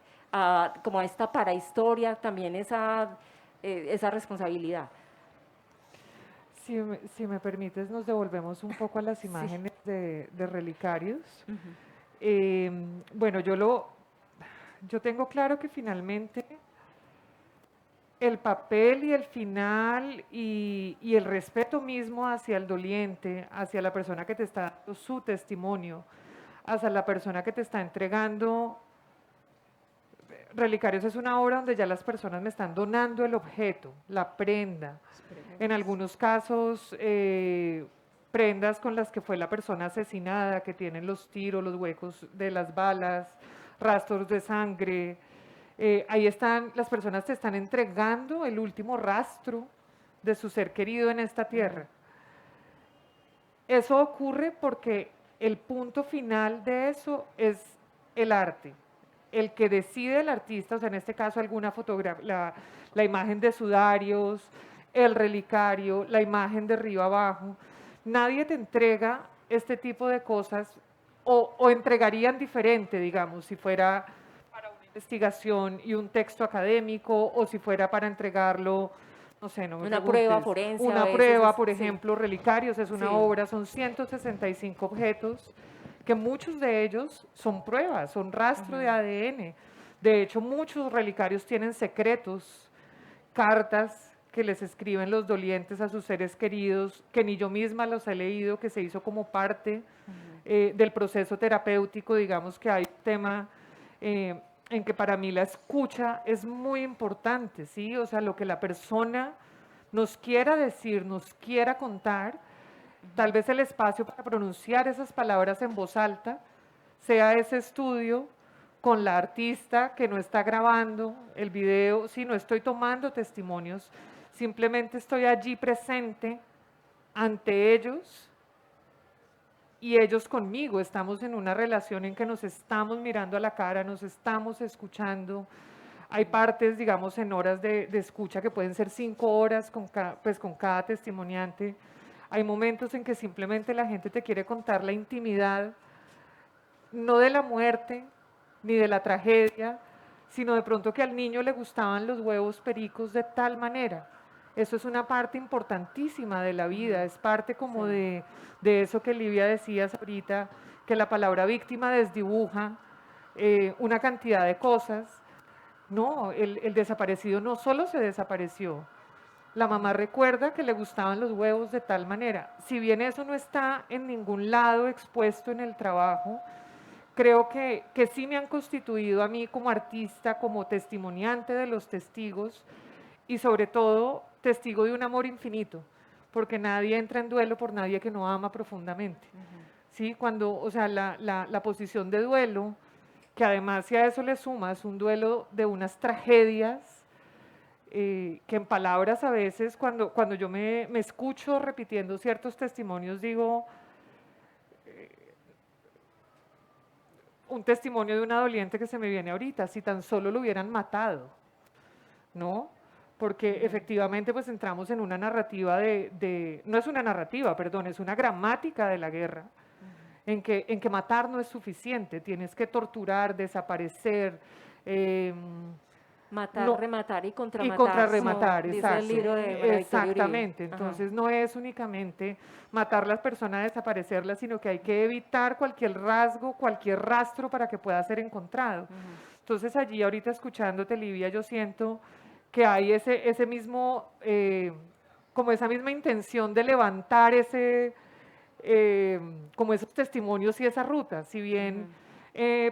como a esta parahistoria, también esa responsabilidad. Si me permites, nos devolvemos un poco a las imágenes de relicarios. Bueno, yo tengo claro que finalmente el papel y el final y el respeto mismo hacia el doliente, hacia la persona que te está dando su testimonio, hacia la persona que te está entregando. Relicarios es una obra donde ya las personas me están donando el objeto, la prenda. En algunos casos, prendas con las que fue la persona asesinada, que tienen los tiros, los huecos de las balas, rastros de sangre. Ahí están, las personas te están entregando el último rastro de su ser querido en esta tierra. Eso ocurre porque el punto final de eso es el arte. El que decide el artista, o sea, en este caso alguna fotografía, la imagen de sudarios, el relicario, la imagen de arriba abajo. Nadie te entrega este tipo de cosas o entregarían diferente, digamos, si fuera para una investigación y un texto académico o si fuera para entregarlo, no sé, no me Una preguntes. prueba forense. Una prueba, por ejemplo, Relicarios es una Sí. obra, son 165 objetos, que muchos de ellos son pruebas, son rastro de ADN. De hecho, muchos relicarios tienen secretos, cartas que les escriben los dolientes a sus seres queridos, que ni yo misma los he leído, que se hizo como parte del proceso terapéutico. Digamos que hay un tema en que para mí la escucha es muy importante, ¿sí? O sea, lo que la persona nos quiera decir, nos quiera contar, tal vez el espacio para pronunciar esas palabras en voz alta sea ese estudio con la artista que no está grabando el video, si no estoy tomando testimonios, simplemente estoy allí presente ante ellos y ellos conmigo. Estamos en una relación en que nos estamos mirando a la cara, nos estamos escuchando. Hay partes, digamos, en horas de escucha que pueden ser 5 horas pues con cada testimoniante. Hay momentos en que simplemente la gente te quiere contar la intimidad, no de la muerte ni de la tragedia, sino de pronto que al niño le gustaban los huevos pericos de tal manera. Eso es una parte importantísima de la vida, es parte como de eso que Livia decías ahorita, que la palabra víctima desdibuja una cantidad de cosas. No, el desaparecido no solo se desapareció, la mamá recuerda que le gustaban los huevos de tal manera. Si bien eso no está en ningún lado expuesto en el trabajo, creo que sí me han constituido a mí como artista, como testimoniante de los testigos y sobre todo testigo de un amor infinito, porque nadie entra en duelo por nadie que no ama profundamente. ¿Sí? Cuando, o sea, la posición de duelo, que además si a eso le sumas un duelo de unas tragedias, que en palabras a veces, cuando yo me escucho repitiendo ciertos testimonios, digo, un testimonio de una doliente que se me viene ahorita, si tan solo lo hubieran matado, ¿no? Porque efectivamente pues entramos en una narrativa no es una narrativa, perdón, es una gramática de la guerra, en que matar no es suficiente, tienes que torturar, desaparecer, Matar, no, rematar y y contramatar. contrarrematar, como dice exacto. el libro de María Victoria Uribe. Exactamente, Ajá. entonces no es únicamente matar las personas, desaparecerlas, sino que hay que evitar cualquier rasgo, cualquier rastro para que pueda ser encontrado. Entonces allí ahorita escuchándote, Livia, yo siento que hay ese mismo, como esa misma intención de levantar como esos testimonios y esa ruta, si bien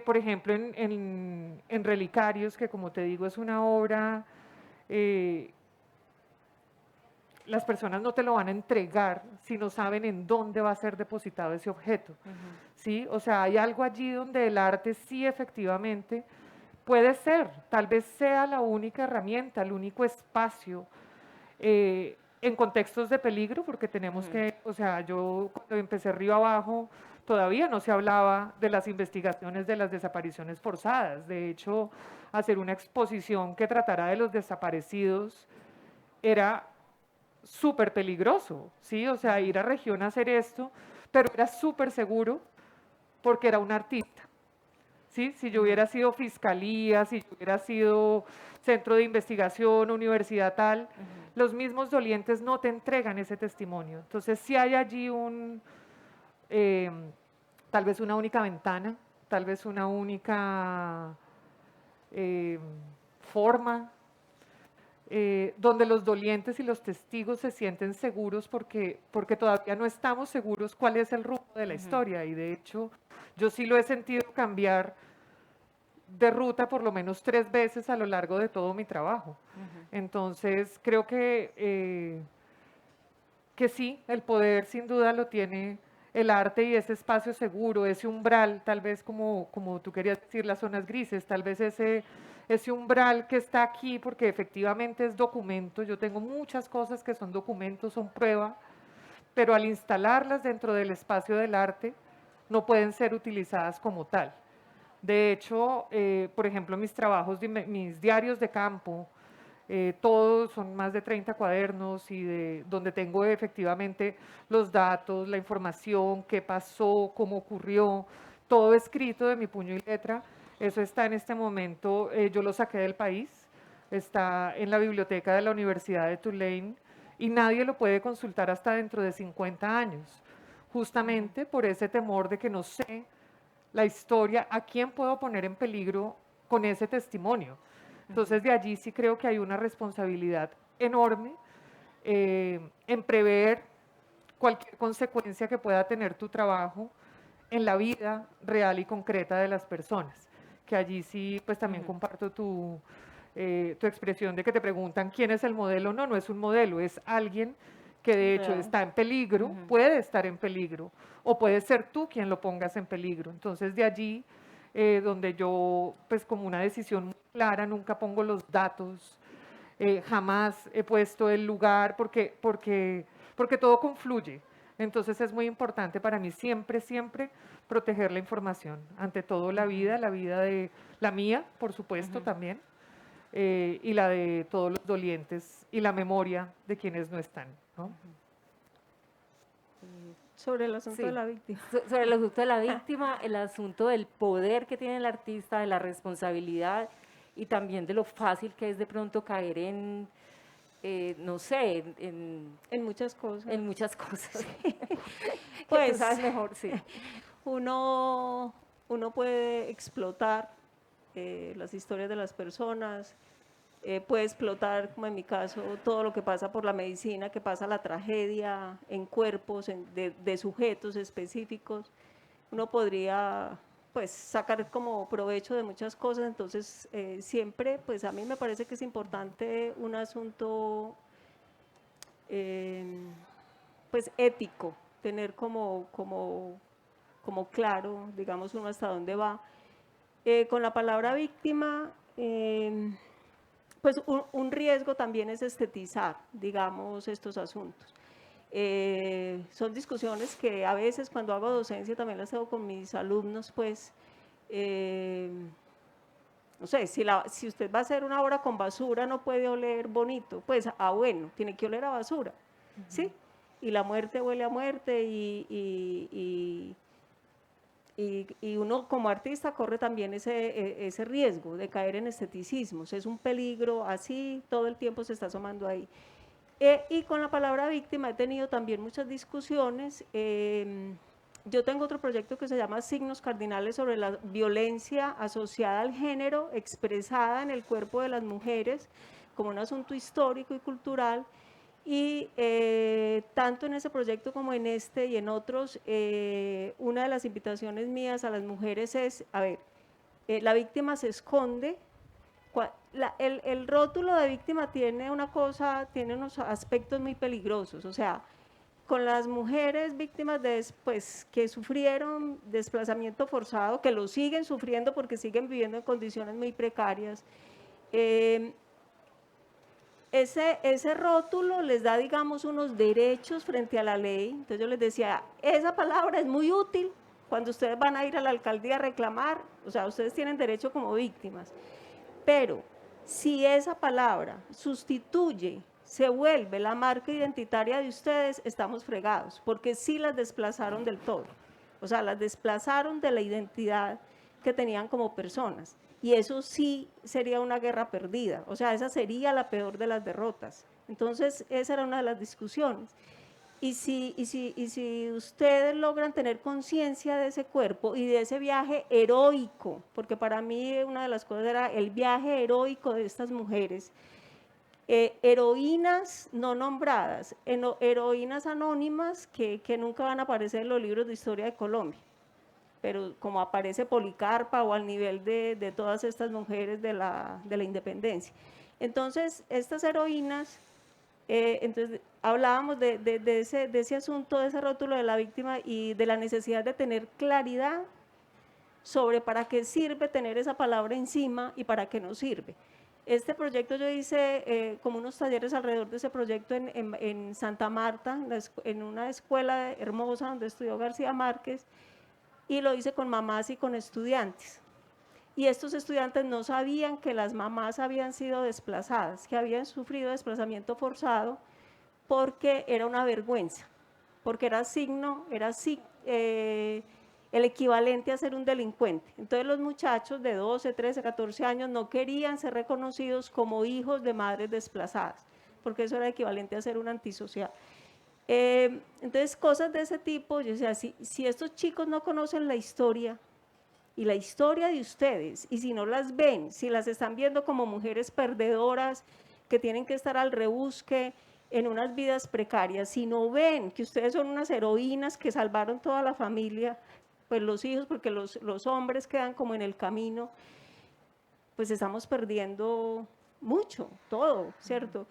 por ejemplo, en Relicarios, que como te digo es una obra, las personas no te lo van a entregar si no saben en dónde va a ser depositado ese objeto. ¿Sí? O sea, hay algo allí donde el arte sí efectivamente puede ser, tal vez sea la única herramienta, el único espacio en contextos de peligro, porque tenemos que, o sea, yo cuando empecé Río Abajo, todavía no se hablaba de las investigaciones de las desapariciones forzadas. De hecho, hacer una exposición que tratara de los desaparecidos era súper peligroso, ¿sí? O sea, ir a región a hacer esto, pero era súper seguro porque era un artista, ¿sí? Si yo hubiera sido fiscalía, si yo hubiera sido centro de investigación, universidad tal, los mismos dolientes no te entregan ese testimonio. Entonces, sí hay allí tal vez una única ventana, tal vez una única forma donde los dolientes y los testigos se sienten seguros porque todavía no estamos seguros cuál es el rumbo de la historia y de hecho yo sí lo he sentido cambiar de ruta por lo menos 3 veces a lo largo de todo mi trabajo. Entonces creo que sí, el poder sin duda lo tiene el arte y ese espacio seguro, ese umbral, tal vez como tú querías decir, las zonas grises, tal vez ese umbral que está aquí porque efectivamente es documento. Yo tengo muchas cosas que son documentos, son prueba, pero al instalarlas dentro del espacio del arte no pueden ser utilizadas como tal. De hecho, por ejemplo, mis trabajos, mis diarios de campo, todos son más de 30 cuadernos y donde tengo efectivamente los datos, la información, qué pasó, cómo ocurrió, todo escrito de mi puño y letra. Eso está en este momento, yo lo saqué del país, está en la biblioteca de la Universidad de Tulane y nadie lo puede consultar hasta dentro de 50 años, justamente por ese temor de que no sé la historia, a quién puedo poner en peligro con ese testimonio. Entonces de allí sí creo que hay una responsabilidad enorme en prever cualquier consecuencia que pueda tener tu trabajo en la vida real y concreta de las personas. Que allí sí, pues también comparto tu expresión de que te preguntan quién es el modelo. No, no es un modelo, es alguien que de hecho está en peligro, puede estar en peligro, o puede ser tú quien lo pongas en peligro. Entonces de allí donde yo, pues como una decisión muy clara, nunca pongo los datos, jamás he puesto el lugar, porque todo confluye. Entonces es muy importante para mí siempre, siempre proteger la información. Ante todo la vida de la mía, por supuesto, también. y la de todos los dolientes y la memoria de quienes no están, ¿no? Sobre el asunto Sí. de la víctima. Sobre el asunto de la víctima, el asunto del poder que tiene el artista, de la responsabilidad y también de lo fácil que es de pronto caer en, no sé, En muchas cosas. en muchas cosas. Que Pues, tú sabes mejor, sí. uno puede explotar las historias de las personas, puede explotar, como en mi caso, todo lo que pasa por la medicina, que pasa la tragedia en cuerpos de sujetos específicos. Uno podría pues sacar como provecho de muchas cosas, entonces siempre, pues a mí me parece que es importante un asunto pues ético, tener como claro, digamos, uno hasta dónde va. Con la palabra víctima, pues un riesgo también es estetizar, digamos, estos asuntos. Son discusiones que a veces cuando hago docencia también las hago con mis alumnos, pues, no sé, si usted va a hacer una obra con basura no puede oler bonito, pues, bueno, tiene que oler a basura, ¿sí? Y la muerte huele a muerte y uno como artista corre también ese riesgo de caer en esteticismos, es un peligro, así todo el tiempo se está asomando ahí. Y con la palabra víctima he tenido también muchas discusiones. Yo tengo otro proyecto que se llama Signos Cardinales sobre la violencia asociada al género expresada en el cuerpo de las mujeres como un asunto histórico y cultural. Y tanto en ese proyecto como en este y en otros, una de las invitaciones mías a las mujeres es, a ver, la víctima se esconde. El rótulo de víctima tiene unos aspectos muy peligrosos, o sea, con las mujeres víctimas que sufrieron desplazamiento forzado, que lo siguen sufriendo porque siguen viviendo en condiciones muy precarias, ese rótulo les da, digamos, unos derechos frente a la ley. Entonces yo les decía, esa palabra es muy útil cuando ustedes van a ir a la alcaldía a reclamar, o sea, ustedes tienen derecho como víctimas, pero si esa palabra sustituye, se vuelve la marca identitaria de ustedes, estamos fregados, porque sí las desplazaron del todo, o sea, las desplazaron de la identidad que tenían como personas. Y eso sí sería una guerra perdida, o sea, esa sería la peor de las derrotas. Entonces, esa era una de las discusiones. Y si ustedes logran tener conciencia de ese cuerpo y de ese viaje heroico, porque para mí una de las cosas era el viaje heroico de estas mujeres, heroínas no nombradas, heroínas anónimas que nunca van a aparecer en los libros de historia de Colombia, pero como aparece Policarpa o al nivel de todas estas mujeres de la independencia. Entonces, estas heroínas, entonces hablábamos de ese asunto, de ese rótulo de la víctima y de la necesidad de tener claridad sobre para qué sirve tener esa palabra encima y para qué no sirve. Este proyecto yo hice como unos talleres alrededor de ese proyecto en Santa Marta, en una escuela hermosa donde estudió García Márquez, y lo hice con mamás y con estudiantes. Y estos estudiantes no sabían que las mamás habían sido desplazadas, que habían sufrido desplazamiento forzado, porque era una vergüenza, porque era el equivalente a ser un delincuente. Entonces los muchachos de 12, 13, 14 años no querían ser reconocidos como hijos de madres desplazadas, porque eso era equivalente a ser un antisocial. Entonces cosas de ese tipo, yo decía, si estos chicos no conocen la historia y la historia de ustedes, y si no las ven, si las están viendo como mujeres perdedoras que tienen que estar al rebusque en unas vidas precarias, si no ven que ustedes son unas heroínas que salvaron toda la familia, pues los hijos, porque los hombres quedan como en el camino, pues estamos perdiendo mucho, todo, ¿cierto?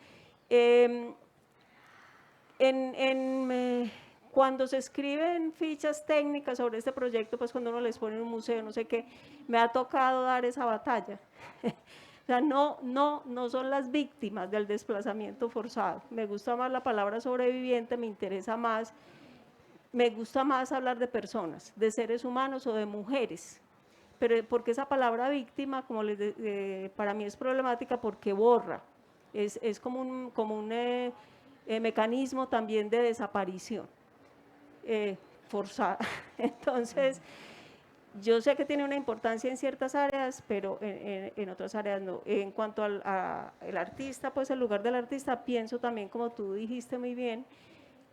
Cuando se escriben fichas técnicas sobre este proyecto, pues cuando uno les pone en un museo, no sé qué, me ha tocado dar esa batalla. O sea, no son las víctimas del desplazamiento forzado. Me gusta más la palabra sobreviviente, me interesa más, me gusta más hablar de personas, de seres humanos o de mujeres. pero porque esa palabra víctima, para mí es problemática porque borra, es como un mecanismo también de desaparición forzada. Entonces, yo sé que tiene una importancia en ciertas áreas, pero en otras áreas no. En cuanto al artista, pues el lugar del artista, pienso también, como tú dijiste muy bien,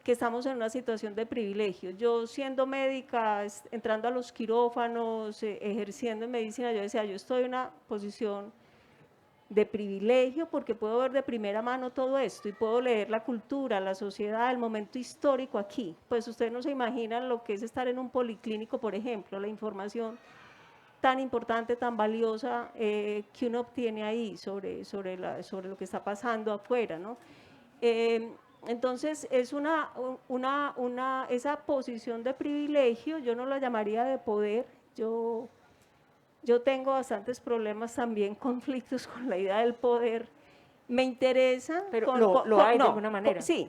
que estamos en una situación de privilegio. Yo siendo médica, entrando a los quirófanos, ejerciendo en medicina, yo decía, yo estoy en una posición de privilegio porque puedo ver de primera mano todo esto y puedo leer la cultura, la sociedad, el momento histórico aquí. Pues ustedes no se imaginan lo que es estar en un policlínico, por ejemplo, la información tan importante, tan valiosa que uno obtiene ahí sobre lo que está pasando afuera, ¿no? Entonces, es esa posición de privilegio, yo no la llamaría de poder, yo tengo bastantes problemas también, conflictos con la idea del poder. Me interesa. Pero lo hay de alguna manera. Sí,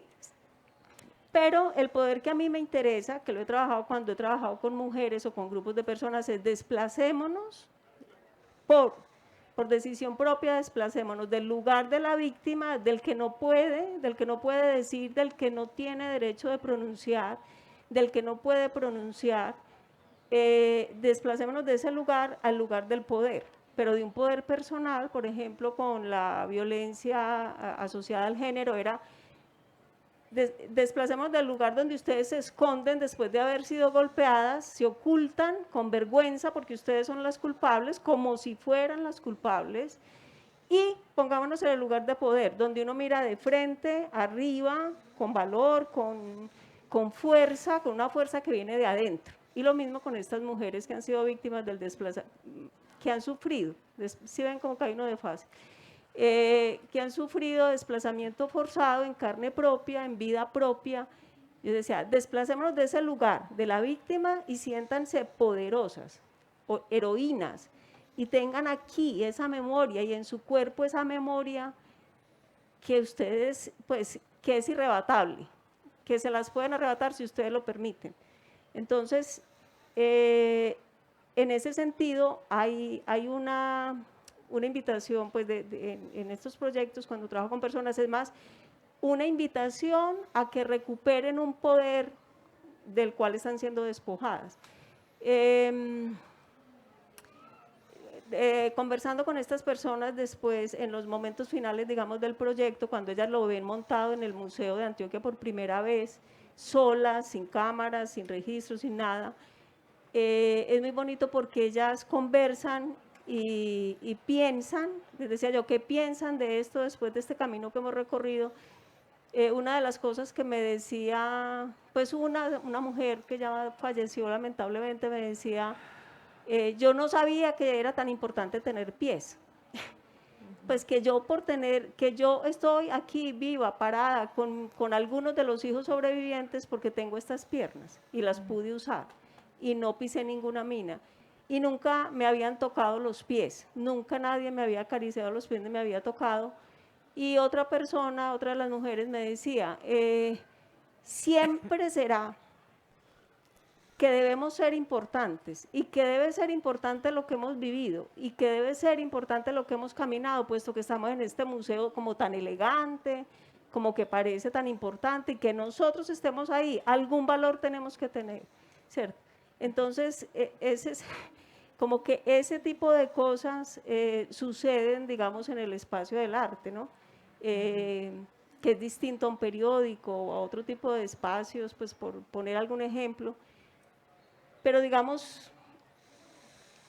pero el poder que a mí me interesa, que lo he trabajado cuando he trabajado con mujeres o con grupos de personas, es desplacémonos por decisión propia, desplacémonos del lugar de la víctima, del que no puede decir, del que no tiene derecho de pronunciar, del que no puede pronunciar. Desplacémonos de ese lugar al lugar del poder, pero de un poder personal, por ejemplo, con la violencia asociada al género, era desplacémonos del lugar donde ustedes se esconden después de haber sido golpeadas, se ocultan con vergüenza porque ustedes son las culpables, como si fueran las culpables, y pongámonos en el lugar de poder, donde uno mira de frente, arriba, con valor, con fuerza, con una fuerza que viene de adentro. Y lo mismo con estas mujeres que han sido víctimas del desplazamiento, que han sufrido, si ven como que hay uno de fácil, que han sufrido desplazamiento forzado en carne propia, en vida propia. Yo decía, desplacémonos de ese lugar, de la víctima, y siéntanse poderosas, o heroínas, y tengan aquí esa memoria, y en su cuerpo esa memoria que ustedes, pues, que es irrebatable, que se las pueden arrebatar si ustedes lo permiten. Entonces, en ese sentido, hay una invitación, pues, en estos proyectos, cuando trabajo con personas, es más, una invitación a que recuperen un poder del cual están siendo despojadas. Conversando con estas personas después, en los momentos finales, digamos, del proyecto, cuando ellas lo ven montado en el Museo de Antioquia por primera vez, solas, sin cámaras, sin registros, sin nada, es muy bonito porque ellas conversan y piensan, les decía yo, ¿qué piensan de esto después de este camino que hemos recorrido? Una de las cosas que me decía, pues una mujer que ya falleció lamentablemente, me decía, yo no sabía que era tan importante tener pies. Pues que yo estoy aquí viva, parada, con algunos de los hijos sobrevivientes porque tengo estas piernas y las pude usar y no pisé ninguna mina. Y nunca me habían tocado los pies, nunca nadie me había acariciado los pies ni me había tocado. Y otra persona, otra de las mujeres me decía, siempre será que debemos ser importantes y que debe ser importante lo que hemos vivido y que debe ser importante lo que hemos caminado, puesto que estamos en este museo como tan elegante, como que parece tan importante, y que nosotros estemos ahí, algún valor tenemos que tener, ¿cierto? Entonces, como que ese tipo de cosas suceden, digamos, en el espacio del arte, ¿no? Que es distinto a un periódico o a otro tipo de espacios, pues por poner algún ejemplo. Pero digamos,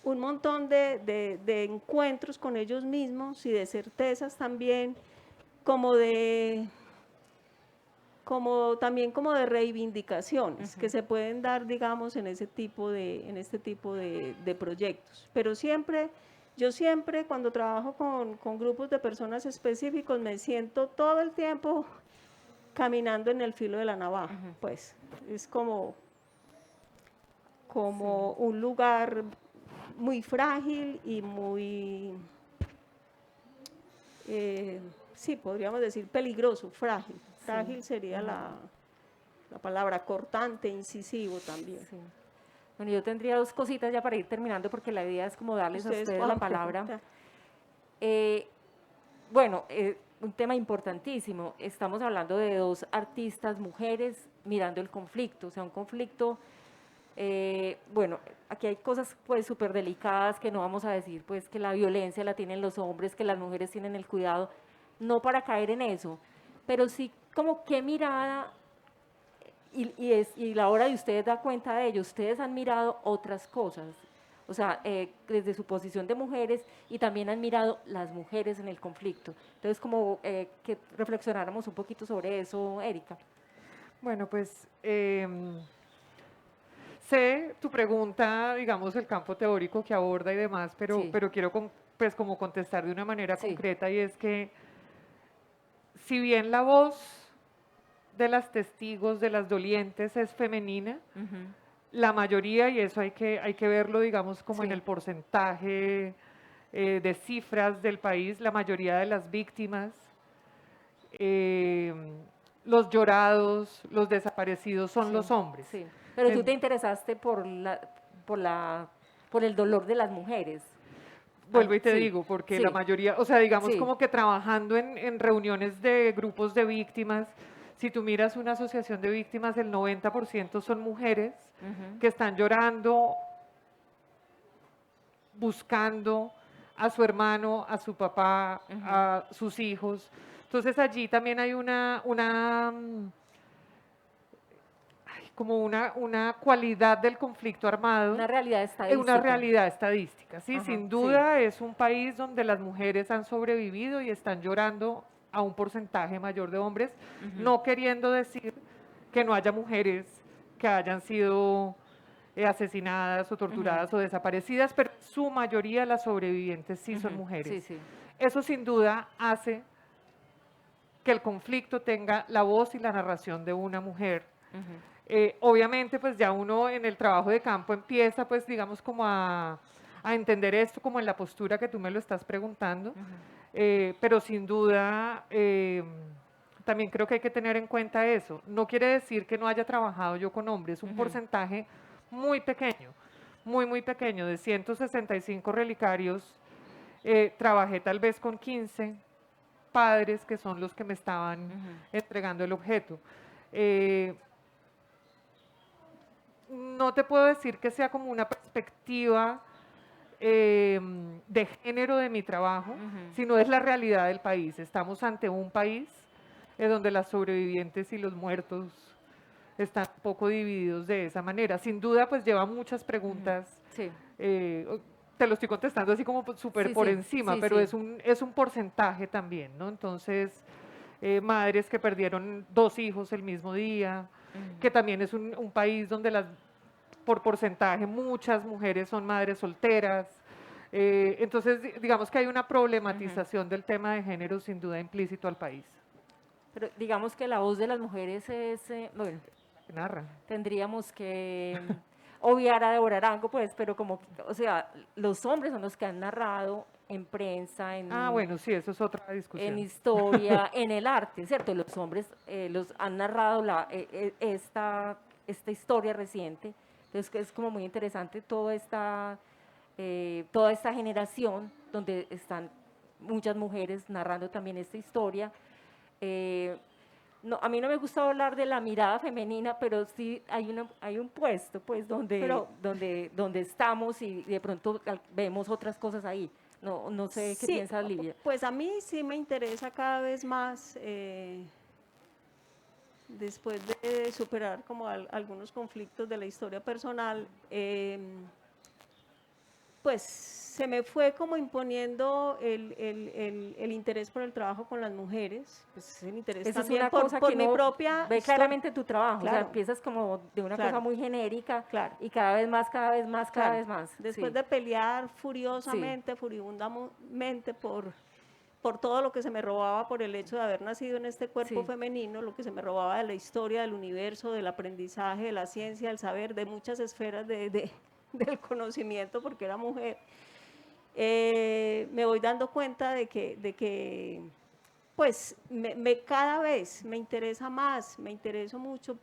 un montón de encuentros con ellos mismos y de certezas también, también como de reivindicaciones que se pueden dar, digamos, en este tipo de proyectos. Pero yo siempre cuando trabajo con grupos de personas específicos me siento todo el tiempo caminando en el filo de la navaja, pues es como un lugar muy frágil y muy, sí, podríamos decir peligroso, frágil. Frágil sería la palabra, cortante, incisivo también. Sí. Bueno, yo tendría dos cositas ya para ir terminando porque la idea es como darles a ustedes la puedan palabra. preguntar. Bueno, un tema importantísimo. Estamos hablando de dos artistas mujeres mirando el conflicto, o sea, un conflicto, bueno, aquí hay cosas pues súper delicadas que no vamos a decir, pues que la violencia la tienen los hombres, que las mujeres tienen el cuidado, no para caer en eso, pero sí como qué mirada, y la hora de ustedes da cuenta de ello, ustedes han mirado otras cosas, o sea, desde su posición de mujeres y también han mirado las mujeres en el conflicto. Entonces, como que reflexionáramos un poquito sobre eso, Erika. Bueno, pues sé tu pregunta, digamos, el campo teórico que aborda y demás, Sí. pero quiero pues como contestar de una manera Sí. concreta, y es que si bien la voz de las testigos, de las dolientes es femenina, Ujú. la mayoría, y eso hay que verlo, digamos, como en Sí. el porcentaje de cifras del país, la mayoría de las víctimas, eh, los llorados, los desaparecidos son Sí, los hombres. sí. Pero tú En- te interesaste por la, por el dolor de las mujeres. Vuelvo y te Sí, digo, porque sí, la mayoría, o sea, digamos sí. como que trabajando en reuniones de grupos de víctimas, si tú miras una asociación de víctimas, el 90% son mujeres Ujú. que están llorando, buscando a su hermano, a su papá, a sus hijos. Entonces allí también hay como una cualidad del conflicto armado, Una realidad una estadística. realidad estadística. ¿Sí? Ajá, Sin sí. duda es un país donde las mujeres han sobrevivido y están llorando a un porcentaje mayor de hombres, no queriendo decir que no haya mujeres que hayan sido asesinadas o torturadas o desaparecidas, pero su mayoría, las sobrevivientes, sí son mujeres. Sí, sí. Eso sin duda hace que el conflicto tenga la voz y la narración de una mujer. Obviamente, pues ya uno en el trabajo de campo empieza, pues digamos, como a entender esto como en la postura que tú me lo estás preguntando, pero sin duda también creo que hay que tener en cuenta eso. No quiere decir que no haya trabajado yo con hombres, un porcentaje muy pequeño, muy pequeño, de 165 relicarios, trabajé tal vez con 15 padres que son los que me estaban entregando el objeto. No te puedo decir que sea como una perspectiva de género de mi trabajo, sino es la realidad del país. Estamos ante un país donde las sobrevivientes y los muertos están un poco divididos de esa manera. Sin duda, pues lleva muchas preguntas. Sí. Te lo estoy contestando así como súper Sí, por sí, encima, sí, pero sí. es un porcentaje también, ¿no? Entonces, madres que perdieron 2 hijos el mismo día, que también es un país donde por porcentaje muchas mujeres son madres solteras. Entonces, digamos que hay una problematización del tema de género sin duda implícito al país. Pero digamos que la voz de las mujeres es, bueno, Narra. tendríamos que obviar a Débora Arango, pues, pero como, o sea, los hombres son los que han narrado en prensa, Bueno, sí, eso es otra en discusión. historia, en el arte, ¿cierto? Los hombres los han narrado esta historia reciente. Entonces, que es como muy interesante toda esta generación donde están muchas mujeres narrando también esta historia. No, a mí no me gusta hablar de la mirada femenina, pero sí hay un puesto pues donde estamos y de pronto vemos otras cosas ahí. No sé qué Sí, piensas, Livia. pues a mí sí me interesa cada vez más, después de superar como algunos conflictos de la historia personal, pues se me fue como imponiendo el interés por el trabajo con las mujeres, pues el interés Esa es también una por, cosa por que mi uno propia ve historia. claramente tu trabajo, o sea, Claro. empiezas como de una cosa Claro. muy genérica Claro. y cada vez más, cada vez más, cada Claro, vez más. después Sí. de pelear furiosamente, furibundamente por todo lo que se me robaba por el hecho de haber nacido en este cuerpo Sí. femenino, lo que se me robaba de la historia, del universo, del aprendizaje, de la ciencia, del saber, de muchas esferas del conocimiento, porque era mujer, me voy dando cuenta de que pues cada vez me interesa más, me intereso mucho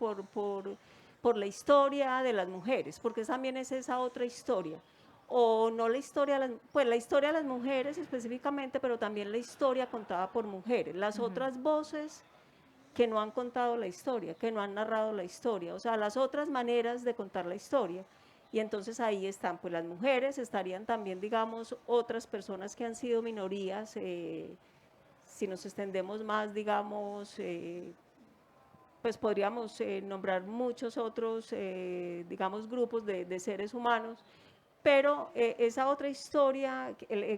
por la historia de las mujeres, porque también es esa otra historia, o no la historia de las, pues la historia de las mujeres específicamente, pero también la historia contada por mujeres, las otras voces que no han contado la historia, que no han narrado la historia, o sea, las otras maneras de contar la historia. Y entonces ahí están, pues las mujeres, estarían también, digamos, otras personas que han sido minorías, si nos extendemos más, digamos, pues podríamos nombrar muchos otros, digamos, grupos de seres humanos, pero esa otra historia,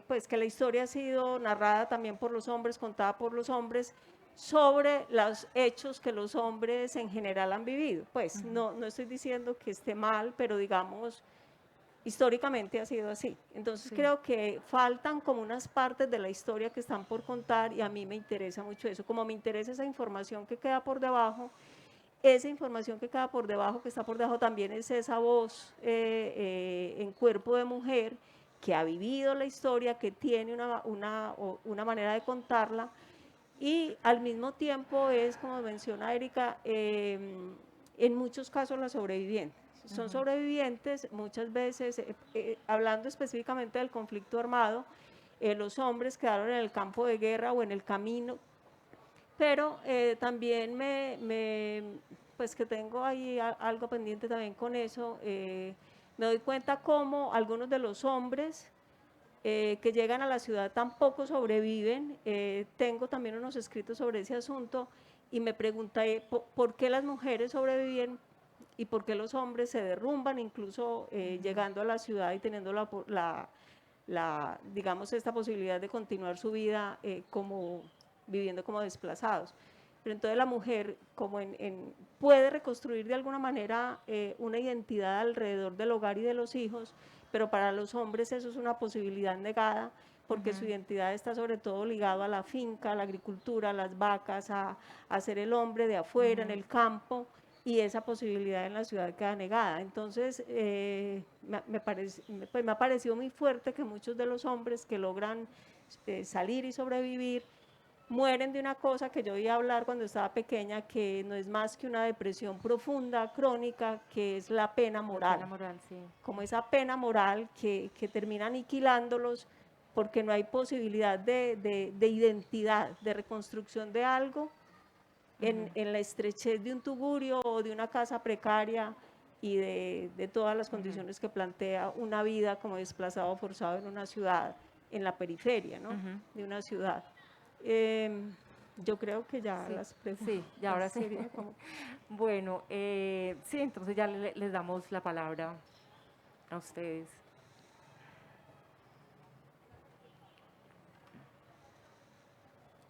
pues que la historia ha sido narrada también por los hombres, contada por los hombres, sobre los hechos que los hombres en general han vivido. Pues no estoy diciendo que esté mal, pero digamos, históricamente ha sido así. Entonces creo que faltan como unas partes de la historia que están por contar y a mí me interesa mucho eso. Como me interesa esa información que queda por debajo, esa información que queda por debajo, que está por debajo también es esa voz en cuerpo de mujer que ha vivido la historia, que tiene una manera de contarla y al mismo tiempo es, como menciona Erika, en muchos casos las sobrevivientes. Son sobrevivientes muchas veces, hablando específicamente del conflicto armado, los hombres quedaron en el campo de guerra o en el camino, pero también pues que tengo ahí algo pendiente también con eso, me doy cuenta cómo algunos de los hombres que llegan a la ciudad tampoco sobreviven. Tengo también unos escritos sobre ese asunto y me pregunté por qué las mujeres sobreviven y por qué los hombres se derrumban, incluso llegando a la ciudad y teniendo digamos, esta posibilidad de continuar su vida viviendo como desplazados. Pero entonces la mujer puede reconstruir de alguna manera una identidad alrededor del hogar y de los hijos, pero para los hombres eso es una posibilidad negada, porque su identidad está sobre todo ligada a la finca, a la agricultura, a las vacas, a ser el hombre de afuera, en el campo, y esa posibilidad en la ciudad queda negada. Entonces, me ha parecido muy fuerte que muchos de los hombres que logran salir y sobrevivir, mueren de una cosa que yo oía hablar cuando estaba pequeña, que no es más que una depresión profunda, crónica, que es la pena moral. La moral, sí. Como esa pena moral que termina aniquilándolos porque no hay posibilidad de identidad, de reconstrucción de algo en la estrechez de un tugurio o de una casa precaria y de todas las condiciones que plantea una vida como desplazado forzado en una ciudad, en la periferia, ¿no? De una ciudad. Yo creo que ya las preguntas. Sí, ya ahora sí. Bueno, sí, entonces ya les damos la palabra a ustedes.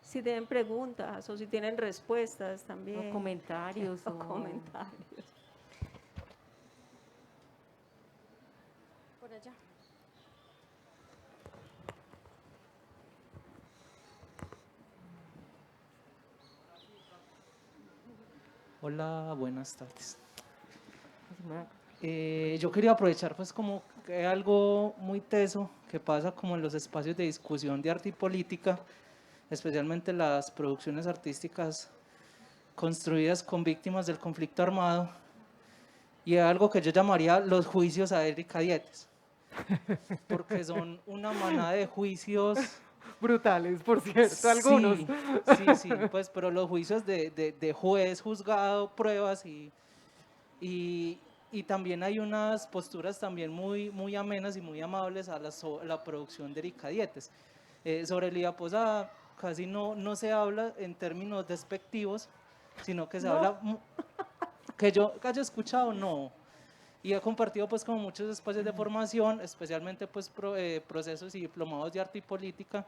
Si tienen preguntas o si tienen respuestas también. O comentarios. O comentarios. Por allá. Hola, buenas tardes. Yo quería aprovechar pues como que algo muy teso que pasa como en los espacios de discusión de arte y política, especialmente las producciones artísticas construidas con víctimas del conflicto armado, y algo que yo llamaría los juicios a Erika Dietes, porque son una manada de juicios Brutales, por cierto, algunos. Sí, pues, pero los juicios de juez, juzgado, pruebas y también hay unas posturas también muy amenas y muy amables a la producción de Erika Dietes. Sobre Lía Posada casi no se habla en términos despectivos, sino que se habla, que yo haya escuchado, no. Y he compartido pues como muchos espacios de formación, especialmente pues procesos y diplomados de arte y política.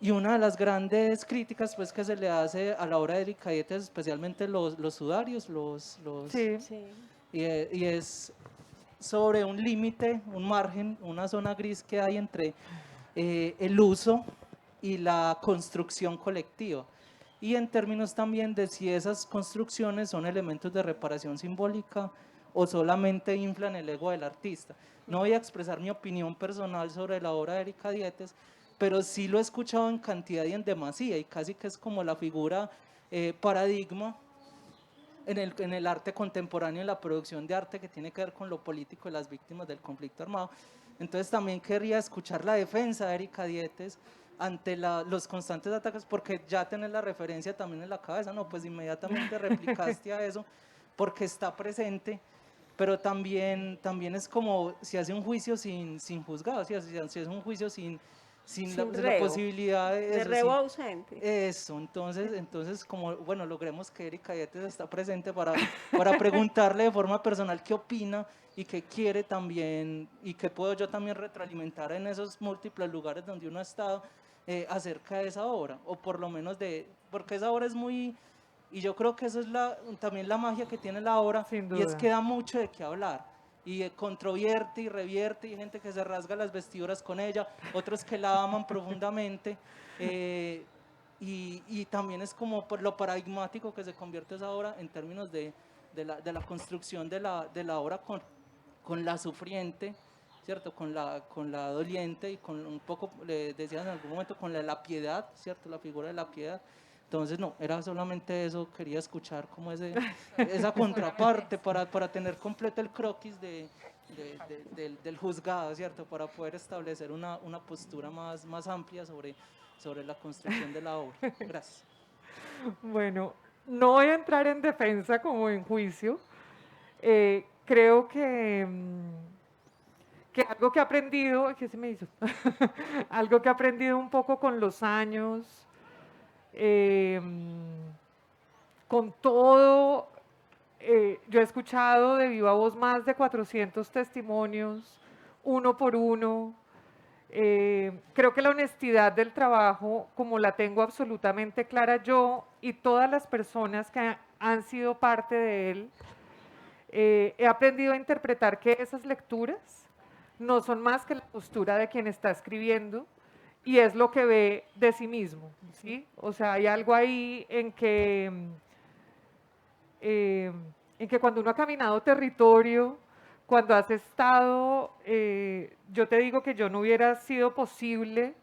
Y una de las grandes críticas pues que se le hace a la obra de Erika Dietes, especialmente los sudarios, Sí. y es sobre un límite, un margen, una zona gris que hay entre el uso y la construcción colectiva. Y en términos también de si esas construcciones son elementos de reparación simbólica o solamente inflan el ego del artista. No voy a expresar mi opinión personal sobre la obra de Erika Dietes, pero sí lo he escuchado en cantidad y en demasía, y casi que es como la figura paradigma en el arte contemporáneo, en la producción de arte que tiene que ver con lo político de las víctimas del conflicto armado. Entonces también querría escuchar la defensa de Erika Dietes ante los constantes ataques, porque ya tenés la referencia también en la cabeza, no, pues inmediatamente replicaste a eso, porque está presente, pero también es como si hace un juicio sin juzgado, si es un juicio sin la reo, posibilidad de de eso, reo ausente. eso, entonces como, bueno, logremos que Erika Dietes está presente para preguntarle de forma personal qué opina y qué quiere también, y qué puedo yo también retroalimentar en esos múltiples lugares donde uno ha estado acerca de esa obra, o por lo menos porque esa obra es muy, y yo creo que eso es también la magia que tiene la obra, Sin y es duda. que da mucho de qué hablar. Y controvierte y revierte, y gente que se rasga las vestiduras con ella, otros que la aman profundamente, y también es como por lo paradigmático que se convierte esa obra en términos de la construcción de la obra con la sufriente, ¿cierto? Con la doliente, y con un poco, le decías en algún momento, con la piedad, ¿cierto? La figura de la piedad. Entonces, no, era solamente eso, quería escuchar como esa contraparte para tener completo el croquis del juzgado, ¿cierto? Para poder establecer una postura más amplia sobre la construcción de la obra. Gracias. Bueno, no voy a entrar en defensa como en juicio. Creo que algo que he aprendido, ¿qué se me hizo? Algo que he aprendido un poco con los años, con todo, yo he escuchado de viva voz más de 400 testimonios, uno por uno. Creo que la honestidad del trabajo, como la tengo absolutamente clara yo y todas las personas que han sido parte de él, he aprendido a interpretar que esas lecturas no son más que la postura de quien está escribiendo y es lo que ve de sí mismo, ¿sí? O sea, hay algo ahí en que cuando uno ha caminado territorio, cuando has estado, yo te digo que yo no hubiera sido posible,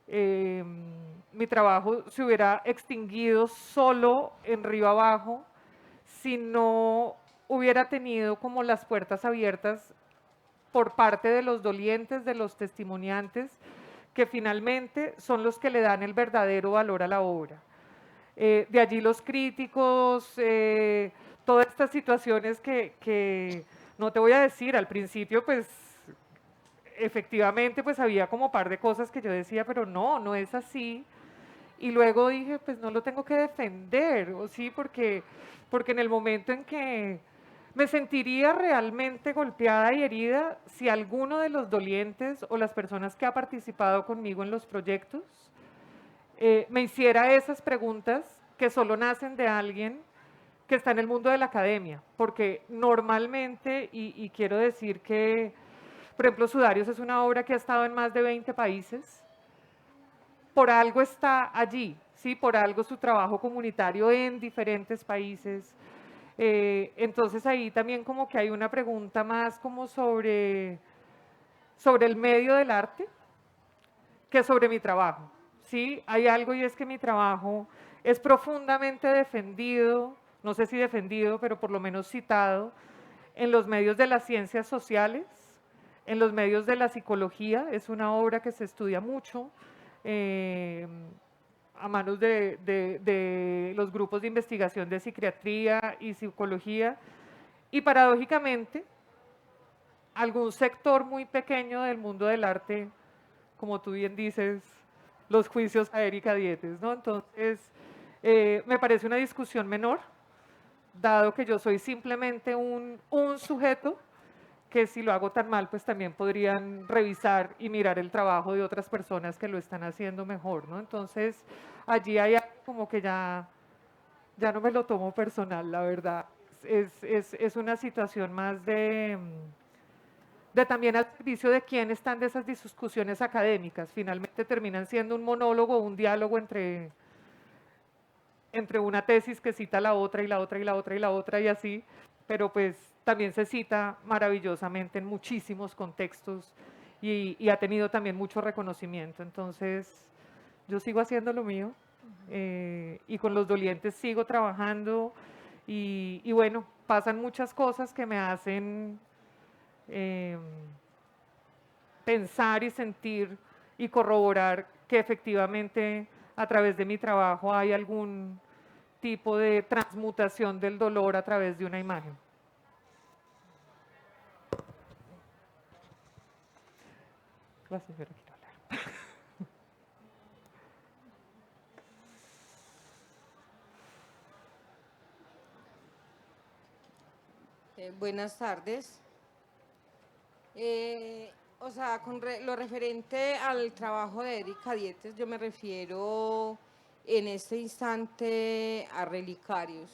mi trabajo se hubiera extinguido solo en Río Abajo si no hubiera tenido como las puertas abiertas por parte de los dolientes, de los testimoniantes, que finalmente son los que le dan el verdadero valor a la obra. De allí los críticos, todas estas situaciones que no te voy a decir, al principio pues efectivamente pues había como par de cosas que yo decía, pero no es así. Y luego dije, pues no lo tengo que defender, ¿o sí? Porque en el momento en que me sentiría realmente golpeada y herida si alguno de los dolientes o las personas que ha participado conmigo en los proyectos me hiciera esas preguntas que solo nacen de alguien que está en el mundo de la academia, porque normalmente, y quiero decir que, por ejemplo, Sudarios es una obra que ha estado en más de 20 países, por algo está allí, ¿sí? Por algo su trabajo comunitario en diferentes países. Entonces ahí también como que hay una pregunta más como sobre el medio del arte que sobre mi trabajo, ¿sí? Hay algo y es que mi trabajo es profundamente defendido, no sé si defendido, pero por lo menos citado, en los medios de las ciencias sociales, en los medios de la psicología, es una obra que se estudia mucho, a manos de los grupos de investigación de psiquiatría y psicología, y paradójicamente, algún sector muy pequeño del mundo del arte, como tú bien dices, los juicios a Erika Dietes, ¿no? Entonces, me parece una discusión menor, dado que yo soy simplemente un sujeto que si lo hago tan mal, pues también podrían revisar y mirar el trabajo de otras personas que lo están haciendo mejor, ¿no? Entonces, allí hay algo como que ya no me lo tomo personal, la verdad. Es una situación más de también al servicio de quién están de esas discusiones académicas. Finalmente terminan siendo un monólogo, un diálogo entre una tesis que cita la otra y la otra y la otra y la otra y así, pero pues también se cita maravillosamente en muchísimos contextos y ha tenido también mucho reconocimiento. Entonces, yo sigo haciendo lo mío y con los dolientes sigo trabajando Y bueno, pasan muchas cosas que me hacen pensar y sentir y corroborar que efectivamente a través de mi trabajo hay algún tipo de transmutación del dolor a través de una imagen. La señora quiere hablar. Buenas tardes. O sea, lo referente al trabajo de Erika Dietes, yo me refiero en este instante a Relicarios.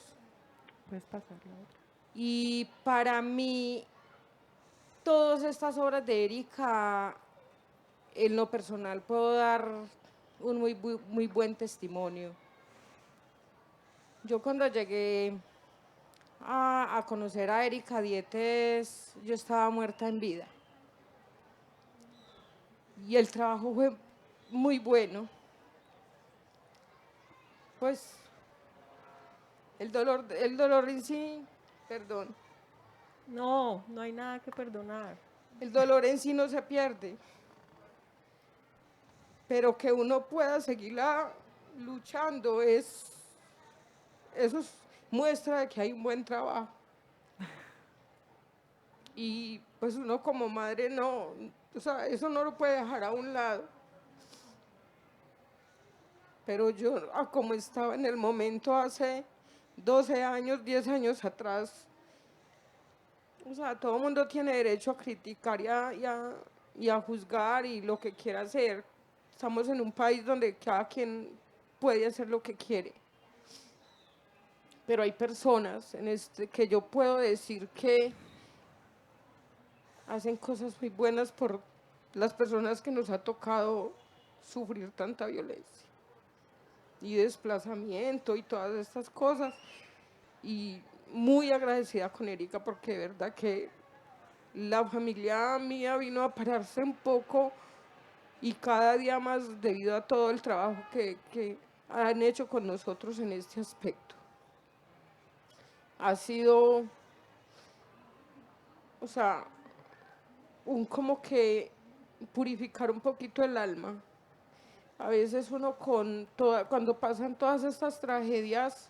¿Puedes pasar la otra? Y para mí, todas estas obras de Erika, en lo personal, puedo dar un muy buen testimonio. Yo cuando llegué a conocer a Erika Dietes, yo estaba muerta en vida. Y el trabajo fue muy bueno. Pues el dolor en sí, perdón, No, no hay nada que perdonar. el dolor en sí no se pierde, pero que uno pueda seguirla luchando eso muestra de que hay un buen trabajo. Y pues uno como madre no, o sea, eso no lo puede dejar a un lado. Pero yo, como estaba en el momento hace 12 años, 10 años atrás, o sea, todo el mundo tiene derecho a criticar y a juzgar y lo que quiera hacer. Estamos en un país donde cada quien puede hacer lo que quiere. Pero hay personas que yo puedo decir que hacen cosas muy buenas por las personas que nos ha tocado sufrir tanta violencia y desplazamiento y todas estas cosas. Y muy agradecida con Erika porque de verdad que la familia mía vino a pararse un poco y cada día más debido a todo el trabajo que han hecho con nosotros en este aspecto. Ha sido, o sea, como que purificar un poquito el alma. A veces uno cuando pasan todas estas tragedias,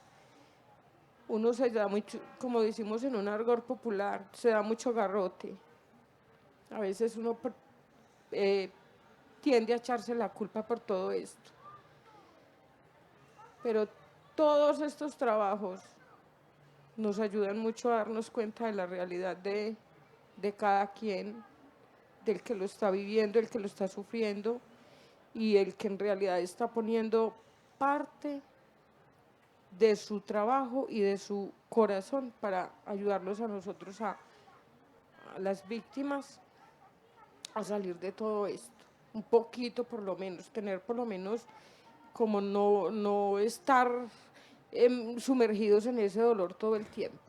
uno se da mucho, como decimos en un argot popular, se da mucho garrote. A veces uno tiende a echarse la culpa por todo esto. Pero todos estos trabajos nos ayudan mucho a darnos cuenta de la realidad de cada quien, del que lo está viviendo, el que lo está sufriendo y el que en realidad está poniendo parte de su trabajo y de su corazón para ayudarnos a nosotros, a las víctimas, a salir de todo esto. Un poquito por lo menos, tener por lo menos como no estar sumergidos en ese dolor todo el tiempo.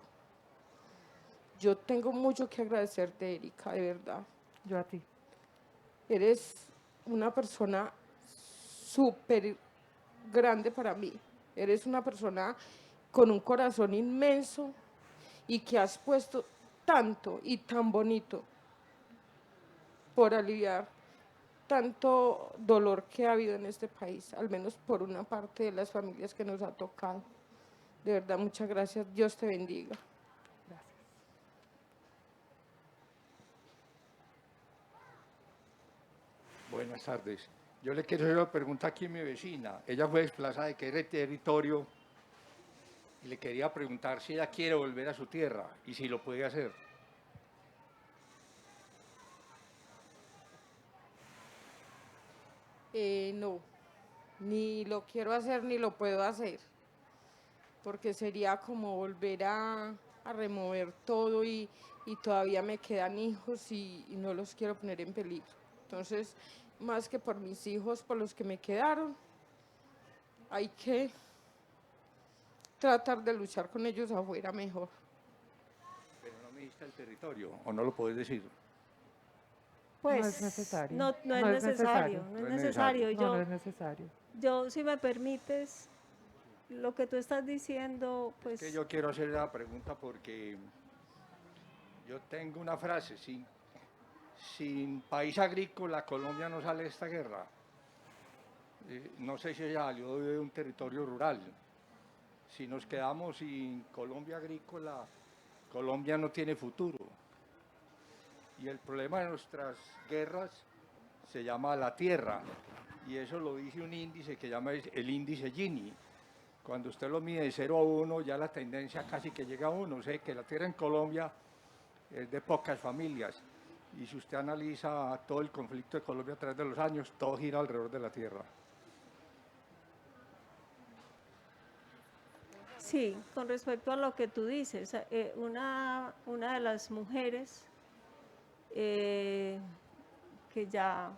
Yo tengo mucho que agradecerte, Erika, de verdad. Yo a ti. Eres una persona súper grande para mí. Eres una persona con un corazón inmenso y que has puesto tanto y tan bonito por aliviar tanto dolor que ha habido en este país, al menos por una parte de las familias que nos ha tocado. De verdad, muchas gracias. Dios te bendiga. Gracias. Buenas tardes. Yo le quiero hacer una pregunta aquí a mi vecina. Ella fue desplazada de qué territorio y le quería preguntar si ella quiere volver a su tierra y si lo puede hacer. No, ni lo quiero hacer ni lo puedo hacer, porque sería como volver a remover todo y todavía me quedan hijos y no los quiero poner en peligro. Entonces, más que por mis hijos, por los que me quedaron, hay que tratar de luchar con ellos afuera mejor. Pero no me dijiste el territorio, o no lo puedes decir. Pues No es necesario. No, no es necesario, no es necesario. No, no es necesario. Yo, si me permites, lo que tú estás diciendo, pues... Que yo quiero hacer la pregunta porque yo tengo una frase, sin país agrícola Colombia no sale de esta guerra. No sé si ella salió de un territorio rural. Si nos quedamos sin Colombia agrícola, Colombia no tiene futuro. Y el problema de nuestras guerras se llama la tierra, y eso lo dice un índice que llama el índice Gini. Cuando usted lo mide de 0 a 1, ya la tendencia casi que llega a 1. O sea, que la tierra en Colombia es de pocas familias. Y si usted analiza todo el conflicto de Colombia a través de los años, todo gira alrededor de la tierra. Sí, con respecto a lo que tú dices, una de las mujeres que ya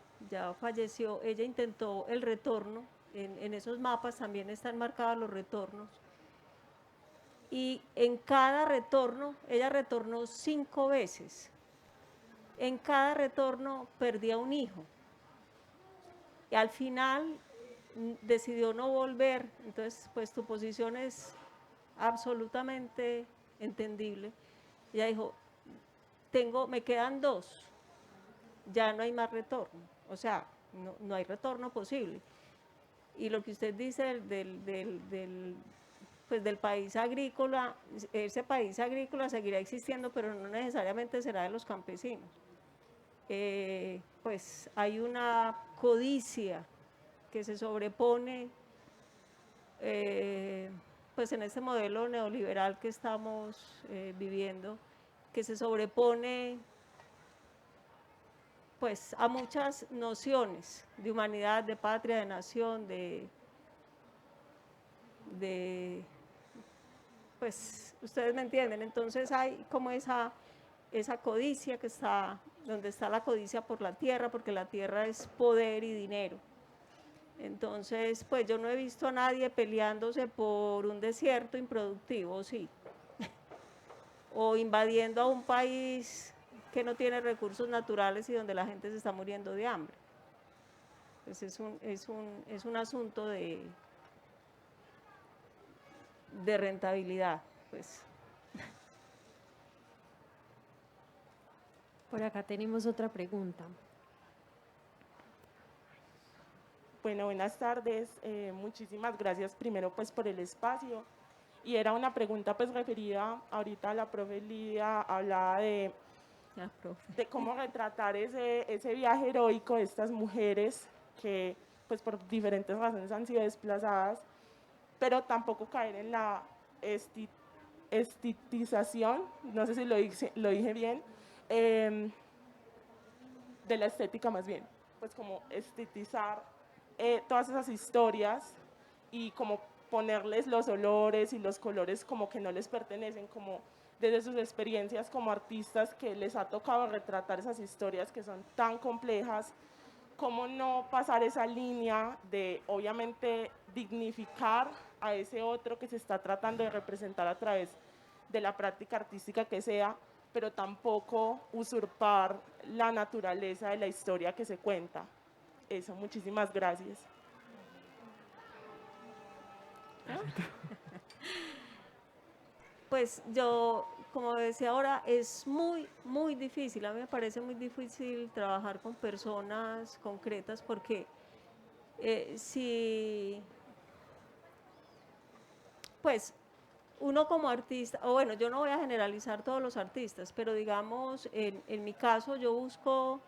falleció, ella intentó el retorno, en esos mapas también están marcados los retornos, y en cada retorno, ella retornó 5 veces, en cada retorno perdía un hijo, y al final decidió no volver. Entonces pues tu posición es absolutamente entendible. Ella dijo, me quedan 2, ya no hay más retorno, o sea, no hay retorno posible. Y lo que usted dice pues del país agrícola, ese país agrícola seguirá existiendo, pero no necesariamente será de los campesinos. Pues hay una codicia que se sobrepone pues en este modelo neoliberal que estamos viviendo, que se sobrepone pues a muchas nociones de humanidad, de patria, de nación, pues ustedes me entienden. Entonces hay como esa codicia que está, donde está la codicia por la tierra, porque la tierra es poder y dinero. Entonces, pues yo no he visto a nadie peleándose por un desierto improductivo, sí, o invadiendo a un país que no tiene recursos naturales y donde la gente se está muriendo de hambre. Pues es un asunto de rentabilidad, pues. Por acá tenemos otra pregunta. Bueno, buenas tardes. Muchísimas gracias primero pues por el espacio. Y era una pregunta pues referida ahorita a la profe Lidia, hablaba de cómo retratar ese viaje heroico de estas mujeres que pues por diferentes razones han sido desplazadas, pero tampoco caer en la estetización, no sé si lo dije bien, de la estética más bien, pues como estetizar todas esas historias y como ponerles los olores y los colores como que no les pertenecen, como desde sus experiencias como artistas que les ha tocado retratar esas historias que son tan complejas, cómo no pasar esa línea de obviamente dignificar a ese otro que se está tratando de representar a través de la práctica artística que sea, pero tampoco usurpar la naturaleza de la historia que se cuenta. Eso, muchísimas gracias. Pues yo, como decía ahora, es muy difícil, a mí me parece muy difícil trabajar con personas concretas porque si, pues uno como artista, o bueno, yo no voy a generalizar todos los artistas, pero digamos, en mi caso yo busco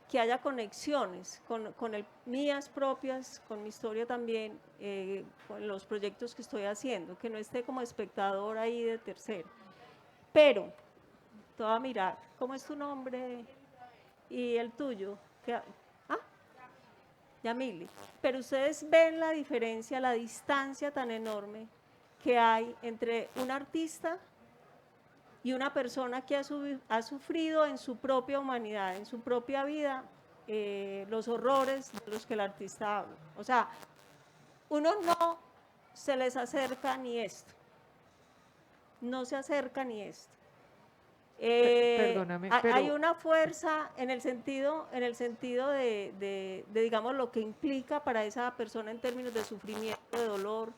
que haya conexiones mías propias, con mi historia también, con los proyectos que estoy haciendo, que no esté como espectador ahí de tercero. Pero, te voy a mirar, ¿cómo es tu nombre y el tuyo? Yamili. Pero ustedes ven la diferencia, la distancia tan enorme que hay entre un artista y una persona que ha sufrido en su propia humanidad, en su propia vida, los horrores de los que el artista habla. O sea, uno no se les acerca ni esto, no se acerca ni esto. Perdóname, Hay pero una fuerza en el sentido digamos, lo que implica para esa persona en términos de sufrimiento, de dolor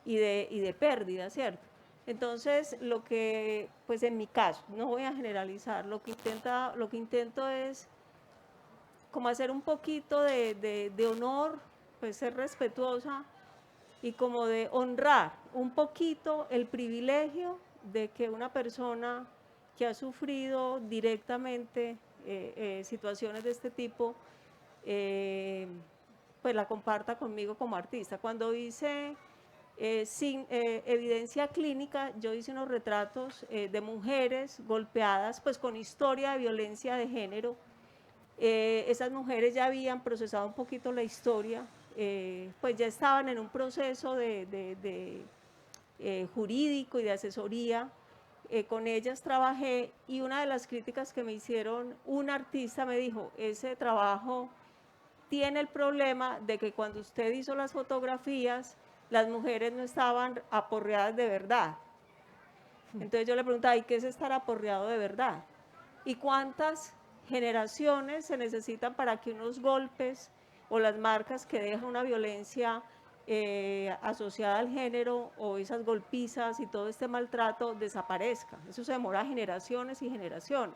y de pérdida, ¿cierto? Entonces, lo que, pues en mi caso, no voy a generalizar, lo que intento es como hacer un poquito de honor, pues ser respetuosa y como de honrar un poquito el privilegio de que una persona que ha sufrido directamente situaciones de este tipo, pues la comparta conmigo como artista. Cuando hice sin evidencia clínica, yo hice unos retratos de mujeres golpeadas, pues con historia de violencia de género. Esas mujeres ya habían procesado un poquito la historia, pues ya estaban en un proceso jurídico y de asesoría. Con ellas trabajé y una de las críticas que me hicieron, un artista me dijo, ese trabajo tiene el problema de que cuando usted hizo las fotografías, las mujeres no estaban aporreadas de verdad. Entonces yo le preguntaba, ¿y qué es estar aporreado de verdad? ¿Y cuántas generaciones se necesitan para que unos golpes o las marcas que dejan una violencia asociada al género o esas golpizas y todo este maltrato desaparezca? Eso se demora generaciones y generaciones.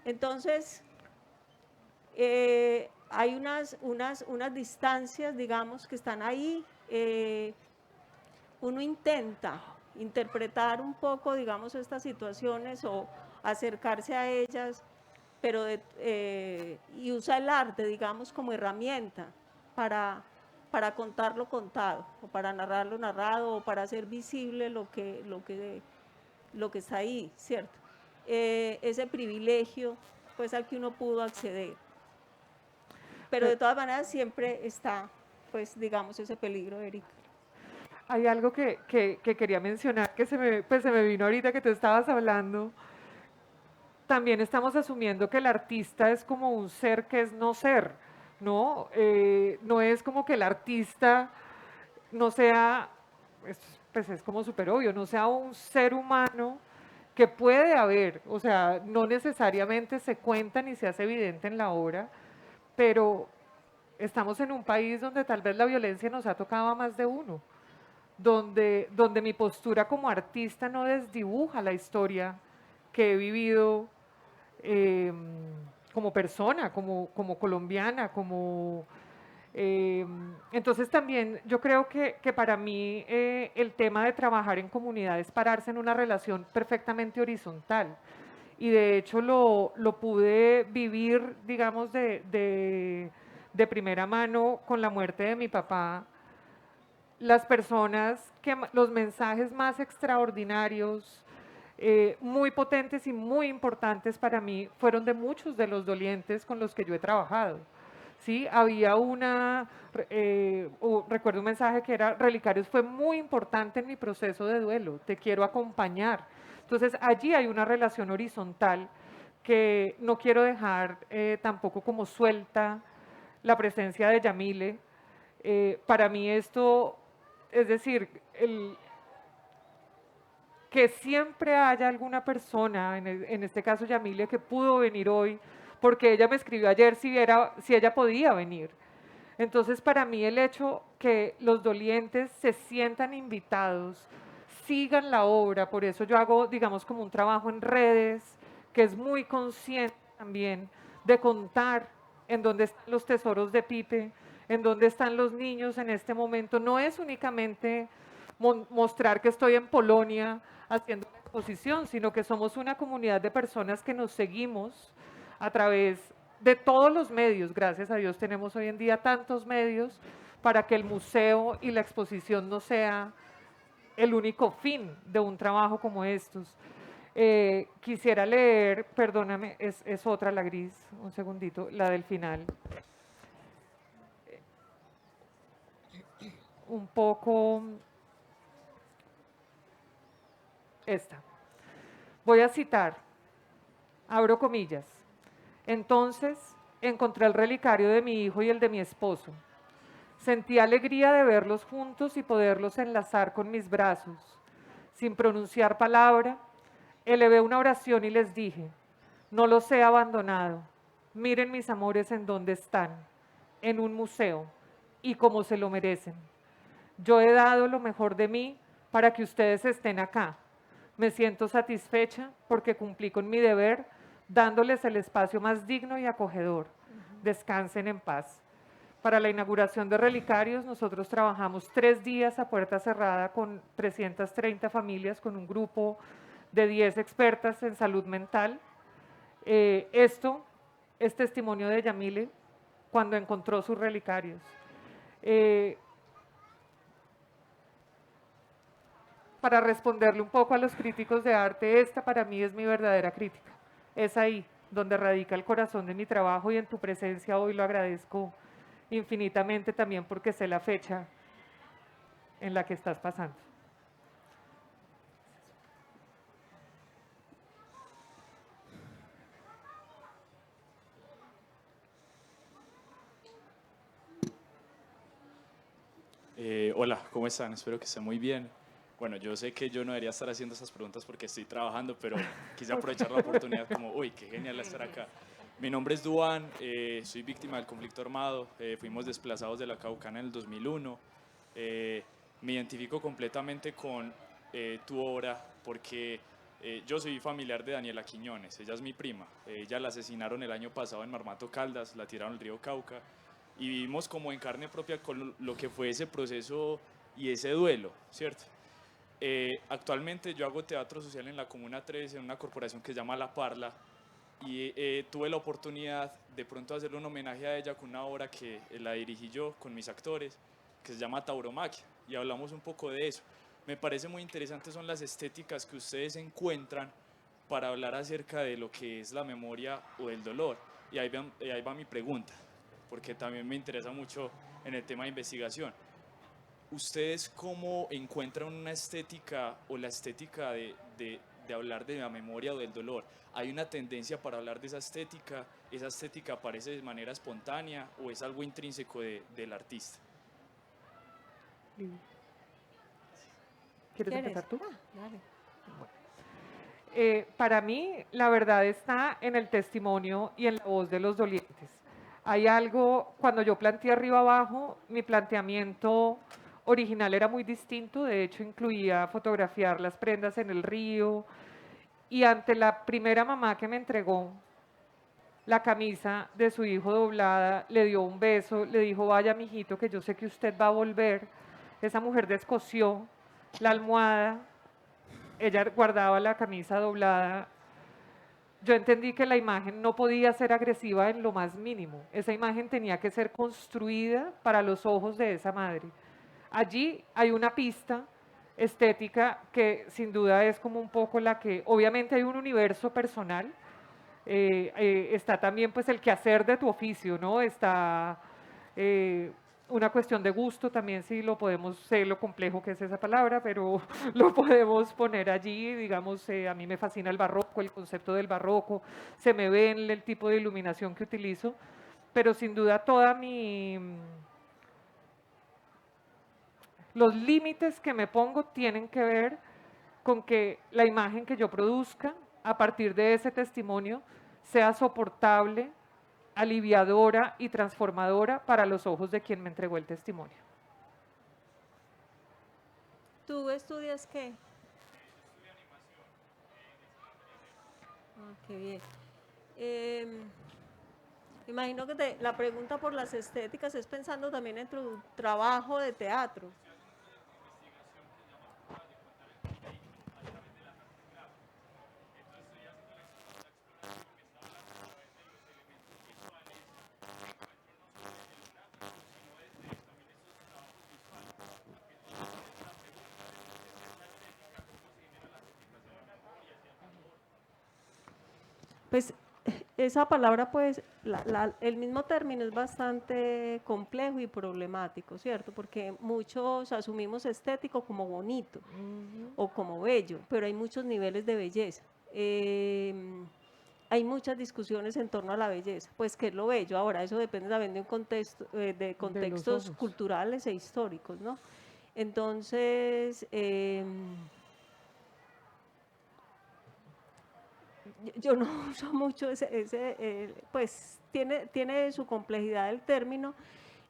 Entonces, hay unas distancias, digamos, que están ahí. Uno intenta interpretar un poco, digamos, estas situaciones o acercarse a ellas, pero y usa el arte, digamos, como herramienta para contar lo contado, o para narrar lo narrado, o para hacer visible lo que está ahí, ¿cierto? Ese privilegio, pues, al que uno pudo acceder. Pero de todas maneras siempre está, pues, digamos, ese peligro, Erika. hay algo que quería mencionar que se me vino ahorita que tú estabas hablando. También estamos asumiendo que el artista es como un ser que es no ser, ¿no? No es como que el artista no sea, pues es como súper obvio, no sea un ser humano que puede haber, o sea, no necesariamente se cuenta ni se hace evidente en la obra, pero estamos en un país donde tal vez la violencia nos ha tocado a más de uno, donde mi postura como artista no desdibuja la historia que he vivido como persona, como colombiana, entonces también yo creo que para mí el tema de trabajar en comunidad es pararse en una relación perfectamente horizontal. Y de hecho lo pude vivir, digamos, de primera mano con la muerte de mi papá. Las personas los mensajes más extraordinarios, muy potentes y muy importantes para mí fueron de muchos de los dolientes con los que yo he trabajado. ¿Sí? Había recuerdo un mensaje que era: Relicarios fue muy importante en mi proceso de duelo, te quiero acompañar. Entonces allí hay una relación horizontal que no quiero dejar tampoco como suelta la presencia de Yamile. Para mí esto, es decir, que siempre haya alguna persona, en este caso Yamile, que pudo venir hoy, porque ella me escribió ayer si ella podía venir. Entonces, para mí el hecho que los dolientes se sientan invitados, sigan la obra, por eso yo hago, digamos, como un trabajo en redes, que es muy consciente también de contar en dónde están los tesoros de Pipe, en dónde están los niños en este momento. No es únicamente mostrar que estoy en Polonia haciendo una exposición, sino que somos una comunidad de personas que nos seguimos a través de todos los medios. Gracias a Dios tenemos hoy en día tantos medios para que el museo y la exposición no sea el único fin de un trabajo como estos. Quisiera leer, perdóname, es otra la gris, un segundito, la del final. Un poco esta. Voy a citar, abro comillas. Entonces encontré el relicario de mi hijo y el de mi esposo. Sentí alegría de verlos juntos y poderlos enlazar con mis brazos. Sin pronunciar palabra, elevé una oración y les dije, no los he abandonado, miren mis amores en dónde están, en un museo, y como se lo merecen. Yo he dado lo mejor de mí para que ustedes estén acá. Me siento satisfecha porque cumplí con mi deber, dándoles el espacio más digno y acogedor. Descansen en paz. Para la inauguración de Relicarios, nosotros trabajamos 3 días a puerta cerrada con 330 familias, con un grupo de 10 expertas en salud mental. Esto es testimonio de Yamile cuando encontró sus relicarios. Para responderle un poco a los críticos de arte, esta para mí es mi verdadera crítica. Es ahí donde radica el corazón de mi trabajo y en tu presencia hoy lo agradezco infinitamente también porque sé la fecha en la que estás pasando. Hola, ¿cómo están? Espero que estén muy bien. Bueno, yo sé que yo no debería estar haciendo esas preguntas porque estoy trabajando, pero quise aprovechar la oportunidad como, uy, qué genial estar acá. Mi nombre es Duan, soy víctima del conflicto armado, fuimos desplazados de la Caucana en el 2001. Me identifico completamente con tu obra porque yo soy familiar de Daniela Quiñones, ella es mi prima. Ella la asesinaron el año pasado en Marmato Caldas, la tiraron al río Cauca y vivimos como en carne propia con lo que fue ese proceso y ese duelo, ¿cierto? Actualmente yo hago teatro social en la Comuna 3, en una corporación que se llama La Parla, y tuve la oportunidad de pronto hacerle un homenaje a ella con una obra que la dirigí yo con mis actores, que se llama Tauromaquia, y hablamos un poco de eso. Me parece muy interesante son las estéticas que ustedes encuentran para hablar acerca de lo que es la memoria o el dolor, y ahí va mi pregunta, porque también me interesa mucho en el tema de investigación. ¿Ustedes cómo encuentran una estética o la estética de hablar de la memoria o del dolor? ¿Hay una tendencia para hablar de esa estética? ¿Esa estética aparece de manera espontánea o es algo intrínseco del artista? ¿Quieres empezar tú? Dale. Para mí, la verdad está en el testimonio y en la voz de los dolientes. Hay algo, cuando yo planteé arriba abajo, mi planteamiento original era muy distinto, de hecho incluía fotografiar las prendas en el río, y ante la primera mamá que me entregó la camisa de su hijo doblada, le dio un beso, le dijo, vaya mijito, que yo sé que usted va a volver. Esa mujer descosió la almohada, ella guardaba la camisa doblada. Yo entendí que la imagen no podía ser agresiva en lo más mínimo. Esa imagen tenía que ser construida para los ojos de esa madre. Allí hay una pista estética que sin duda es como un poco la que, obviamente hay un universo personal, está también pues el quehacer de tu oficio, ¿no? Está una cuestión de gusto también, si lo podemos, sé lo complejo que es esa palabra, pero lo podemos poner allí, digamos, a mí me fascina el barroco, el concepto del barroco, se me ve en el tipo de iluminación que utilizo, pero sin duda los límites que me pongo tienen que ver con que la imagen que yo produzca a partir de ese testimonio sea soportable, aliviadora y transformadora para los ojos de quien me entregó el testimonio. ¿Tú estudias qué? Qué bien. Imagino que la pregunta por las estéticas es pensando también en tu trabajo de teatro. Pues esa palabra, pues, el mismo término es bastante complejo y problemático, ¿cierto? Porque muchos asumimos estético como bonito o como bello, pero hay muchos niveles de belleza. Hay muchas discusiones en torno a la belleza. Pues, ¿qué es lo bello? Ahora, eso depende también de un contexto, de contextos culturales e históricos, ¿no? Entonces, yo no uso mucho pues tiene su complejidad el término.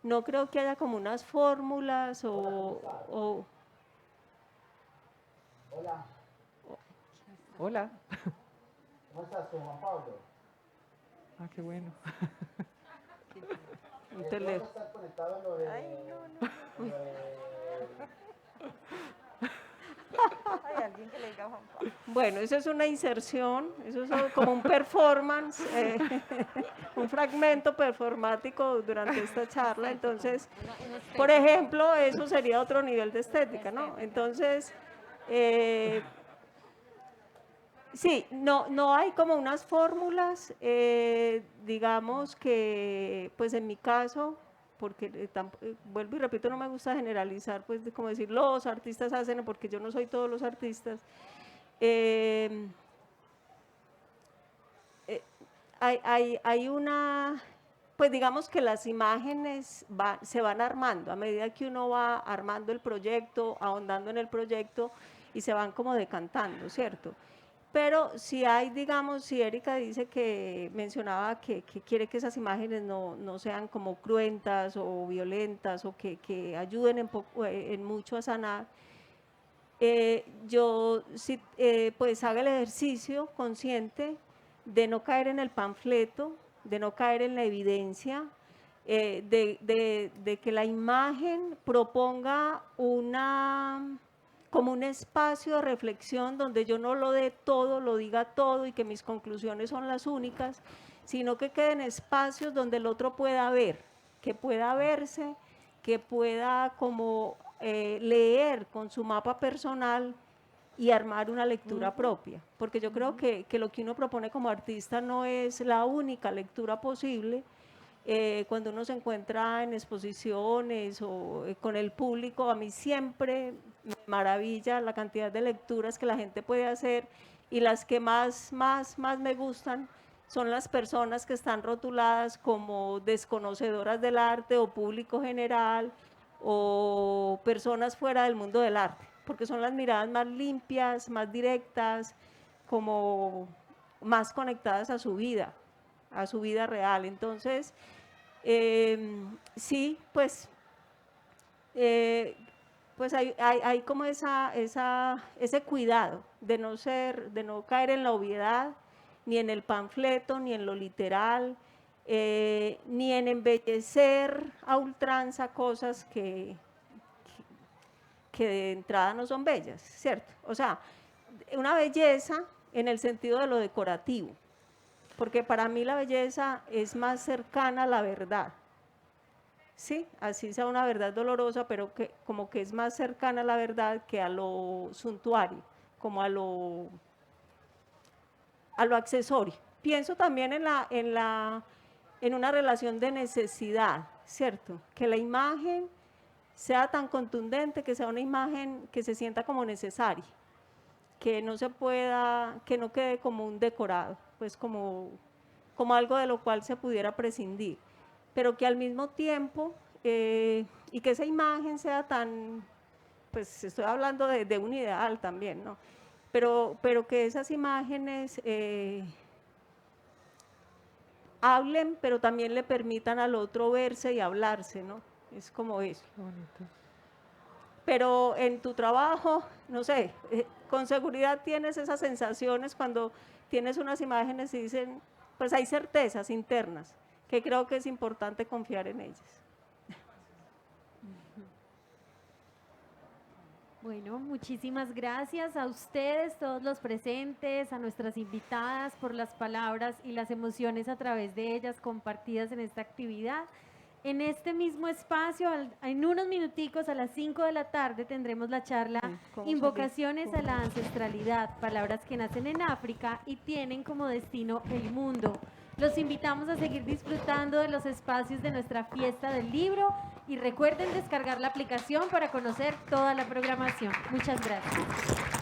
No creo que haya como unas fórmulas o Hola. Hola. ¿Cómo estás, con Juan Pablo? Ah, qué bueno. un teléfono. Estar conectado en lo de... Ay, no. Hay alguien que le diga a Juan Pablo. Bueno, eso es una inserción, eso es como un performance, un fragmento performático durante esta charla. Entonces, por ejemplo, eso sería otro nivel de estética, ¿no? Entonces, sí, no hay como unas fórmulas, digamos que, pues en mi caso, porque vuelvo y repito, no me gusta generalizar, pues como decir los artistas hacen, porque yo no soy todos los artistas. Hay una, pues digamos que las imágenes se van armando a medida que uno va armando el proyecto, ahondando en el proyecto y se van como decantando, ¿cierto? Pero si hay, digamos, si Erika dice que mencionaba que quiere que esas imágenes no sean como cruentas o violentas o que ayuden en mucho a sanar, yo sí, pues haga el ejercicio consciente de no caer en el panfleto, de no caer en la evidencia, de que la imagen proponga como un espacio de reflexión donde yo no lo dé todo, lo diga todo y que mis conclusiones son las únicas, sino que queden espacios donde el otro pueda ver, que pueda verse, que pueda como leer con su mapa personal y armar una lectura propia, porque yo creo que lo que uno propone como artista no es la única lectura posible. Cuando uno se encuentra en exposiciones o con el público, a mí siempre me maravilla la cantidad de lecturas que la gente puede hacer, y las que más me gustan son las personas que están rotuladas como desconocedoras del arte o público general o personas fuera del mundo del arte, porque son las miradas más limpias, más directas, como más conectadas a su vida real. Entonces, sí, pues hay como ese cuidado de no caer en la obviedad, ni en el panfleto, ni en lo literal, ni en embellecer a ultranza cosas que de entrada no son bellas, ¿cierto? O sea, una belleza en el sentido de lo decorativo, porque para mí la belleza es más cercana a la verdad, ¿sí? Así sea una verdad dolorosa, pero como que es más cercana a la verdad que a lo suntuario, como a lo accesorio. Pienso también en una relación de necesidad, ¿cierto? Que la imagen sea tan contundente, que sea una imagen que se sienta como necesaria, que no quede como un decorado, pues como algo de lo cual se pudiera prescindir, pero que al mismo tiempo, y que esa imagen sea tan, pues estoy hablando de un ideal también, ¿no? Pero que esas imágenes hablen, pero también le permitan al otro verse y hablarse, ¿no? Es como eso. Pero en tu trabajo, no sé, con seguridad tienes esas sensaciones cuando tienes unas imágenes y dicen, pues hay certezas internas, que creo que es importante confiar en ellas. Bueno, muchísimas gracias a ustedes, todos los presentes, a nuestras invitadas por las palabras y las emociones a través de ellas compartidas en esta actividad. En este mismo espacio, en unos minuticos a las 5 de la tarde, tendremos la charla Invocaciones a la Ancestralidad, palabras que nacen en África y tienen como destino el mundo. Los invitamos a seguir disfrutando de los espacios de nuestra fiesta del libro y recuerden descargar la aplicación para conocer toda la programación. Muchas gracias.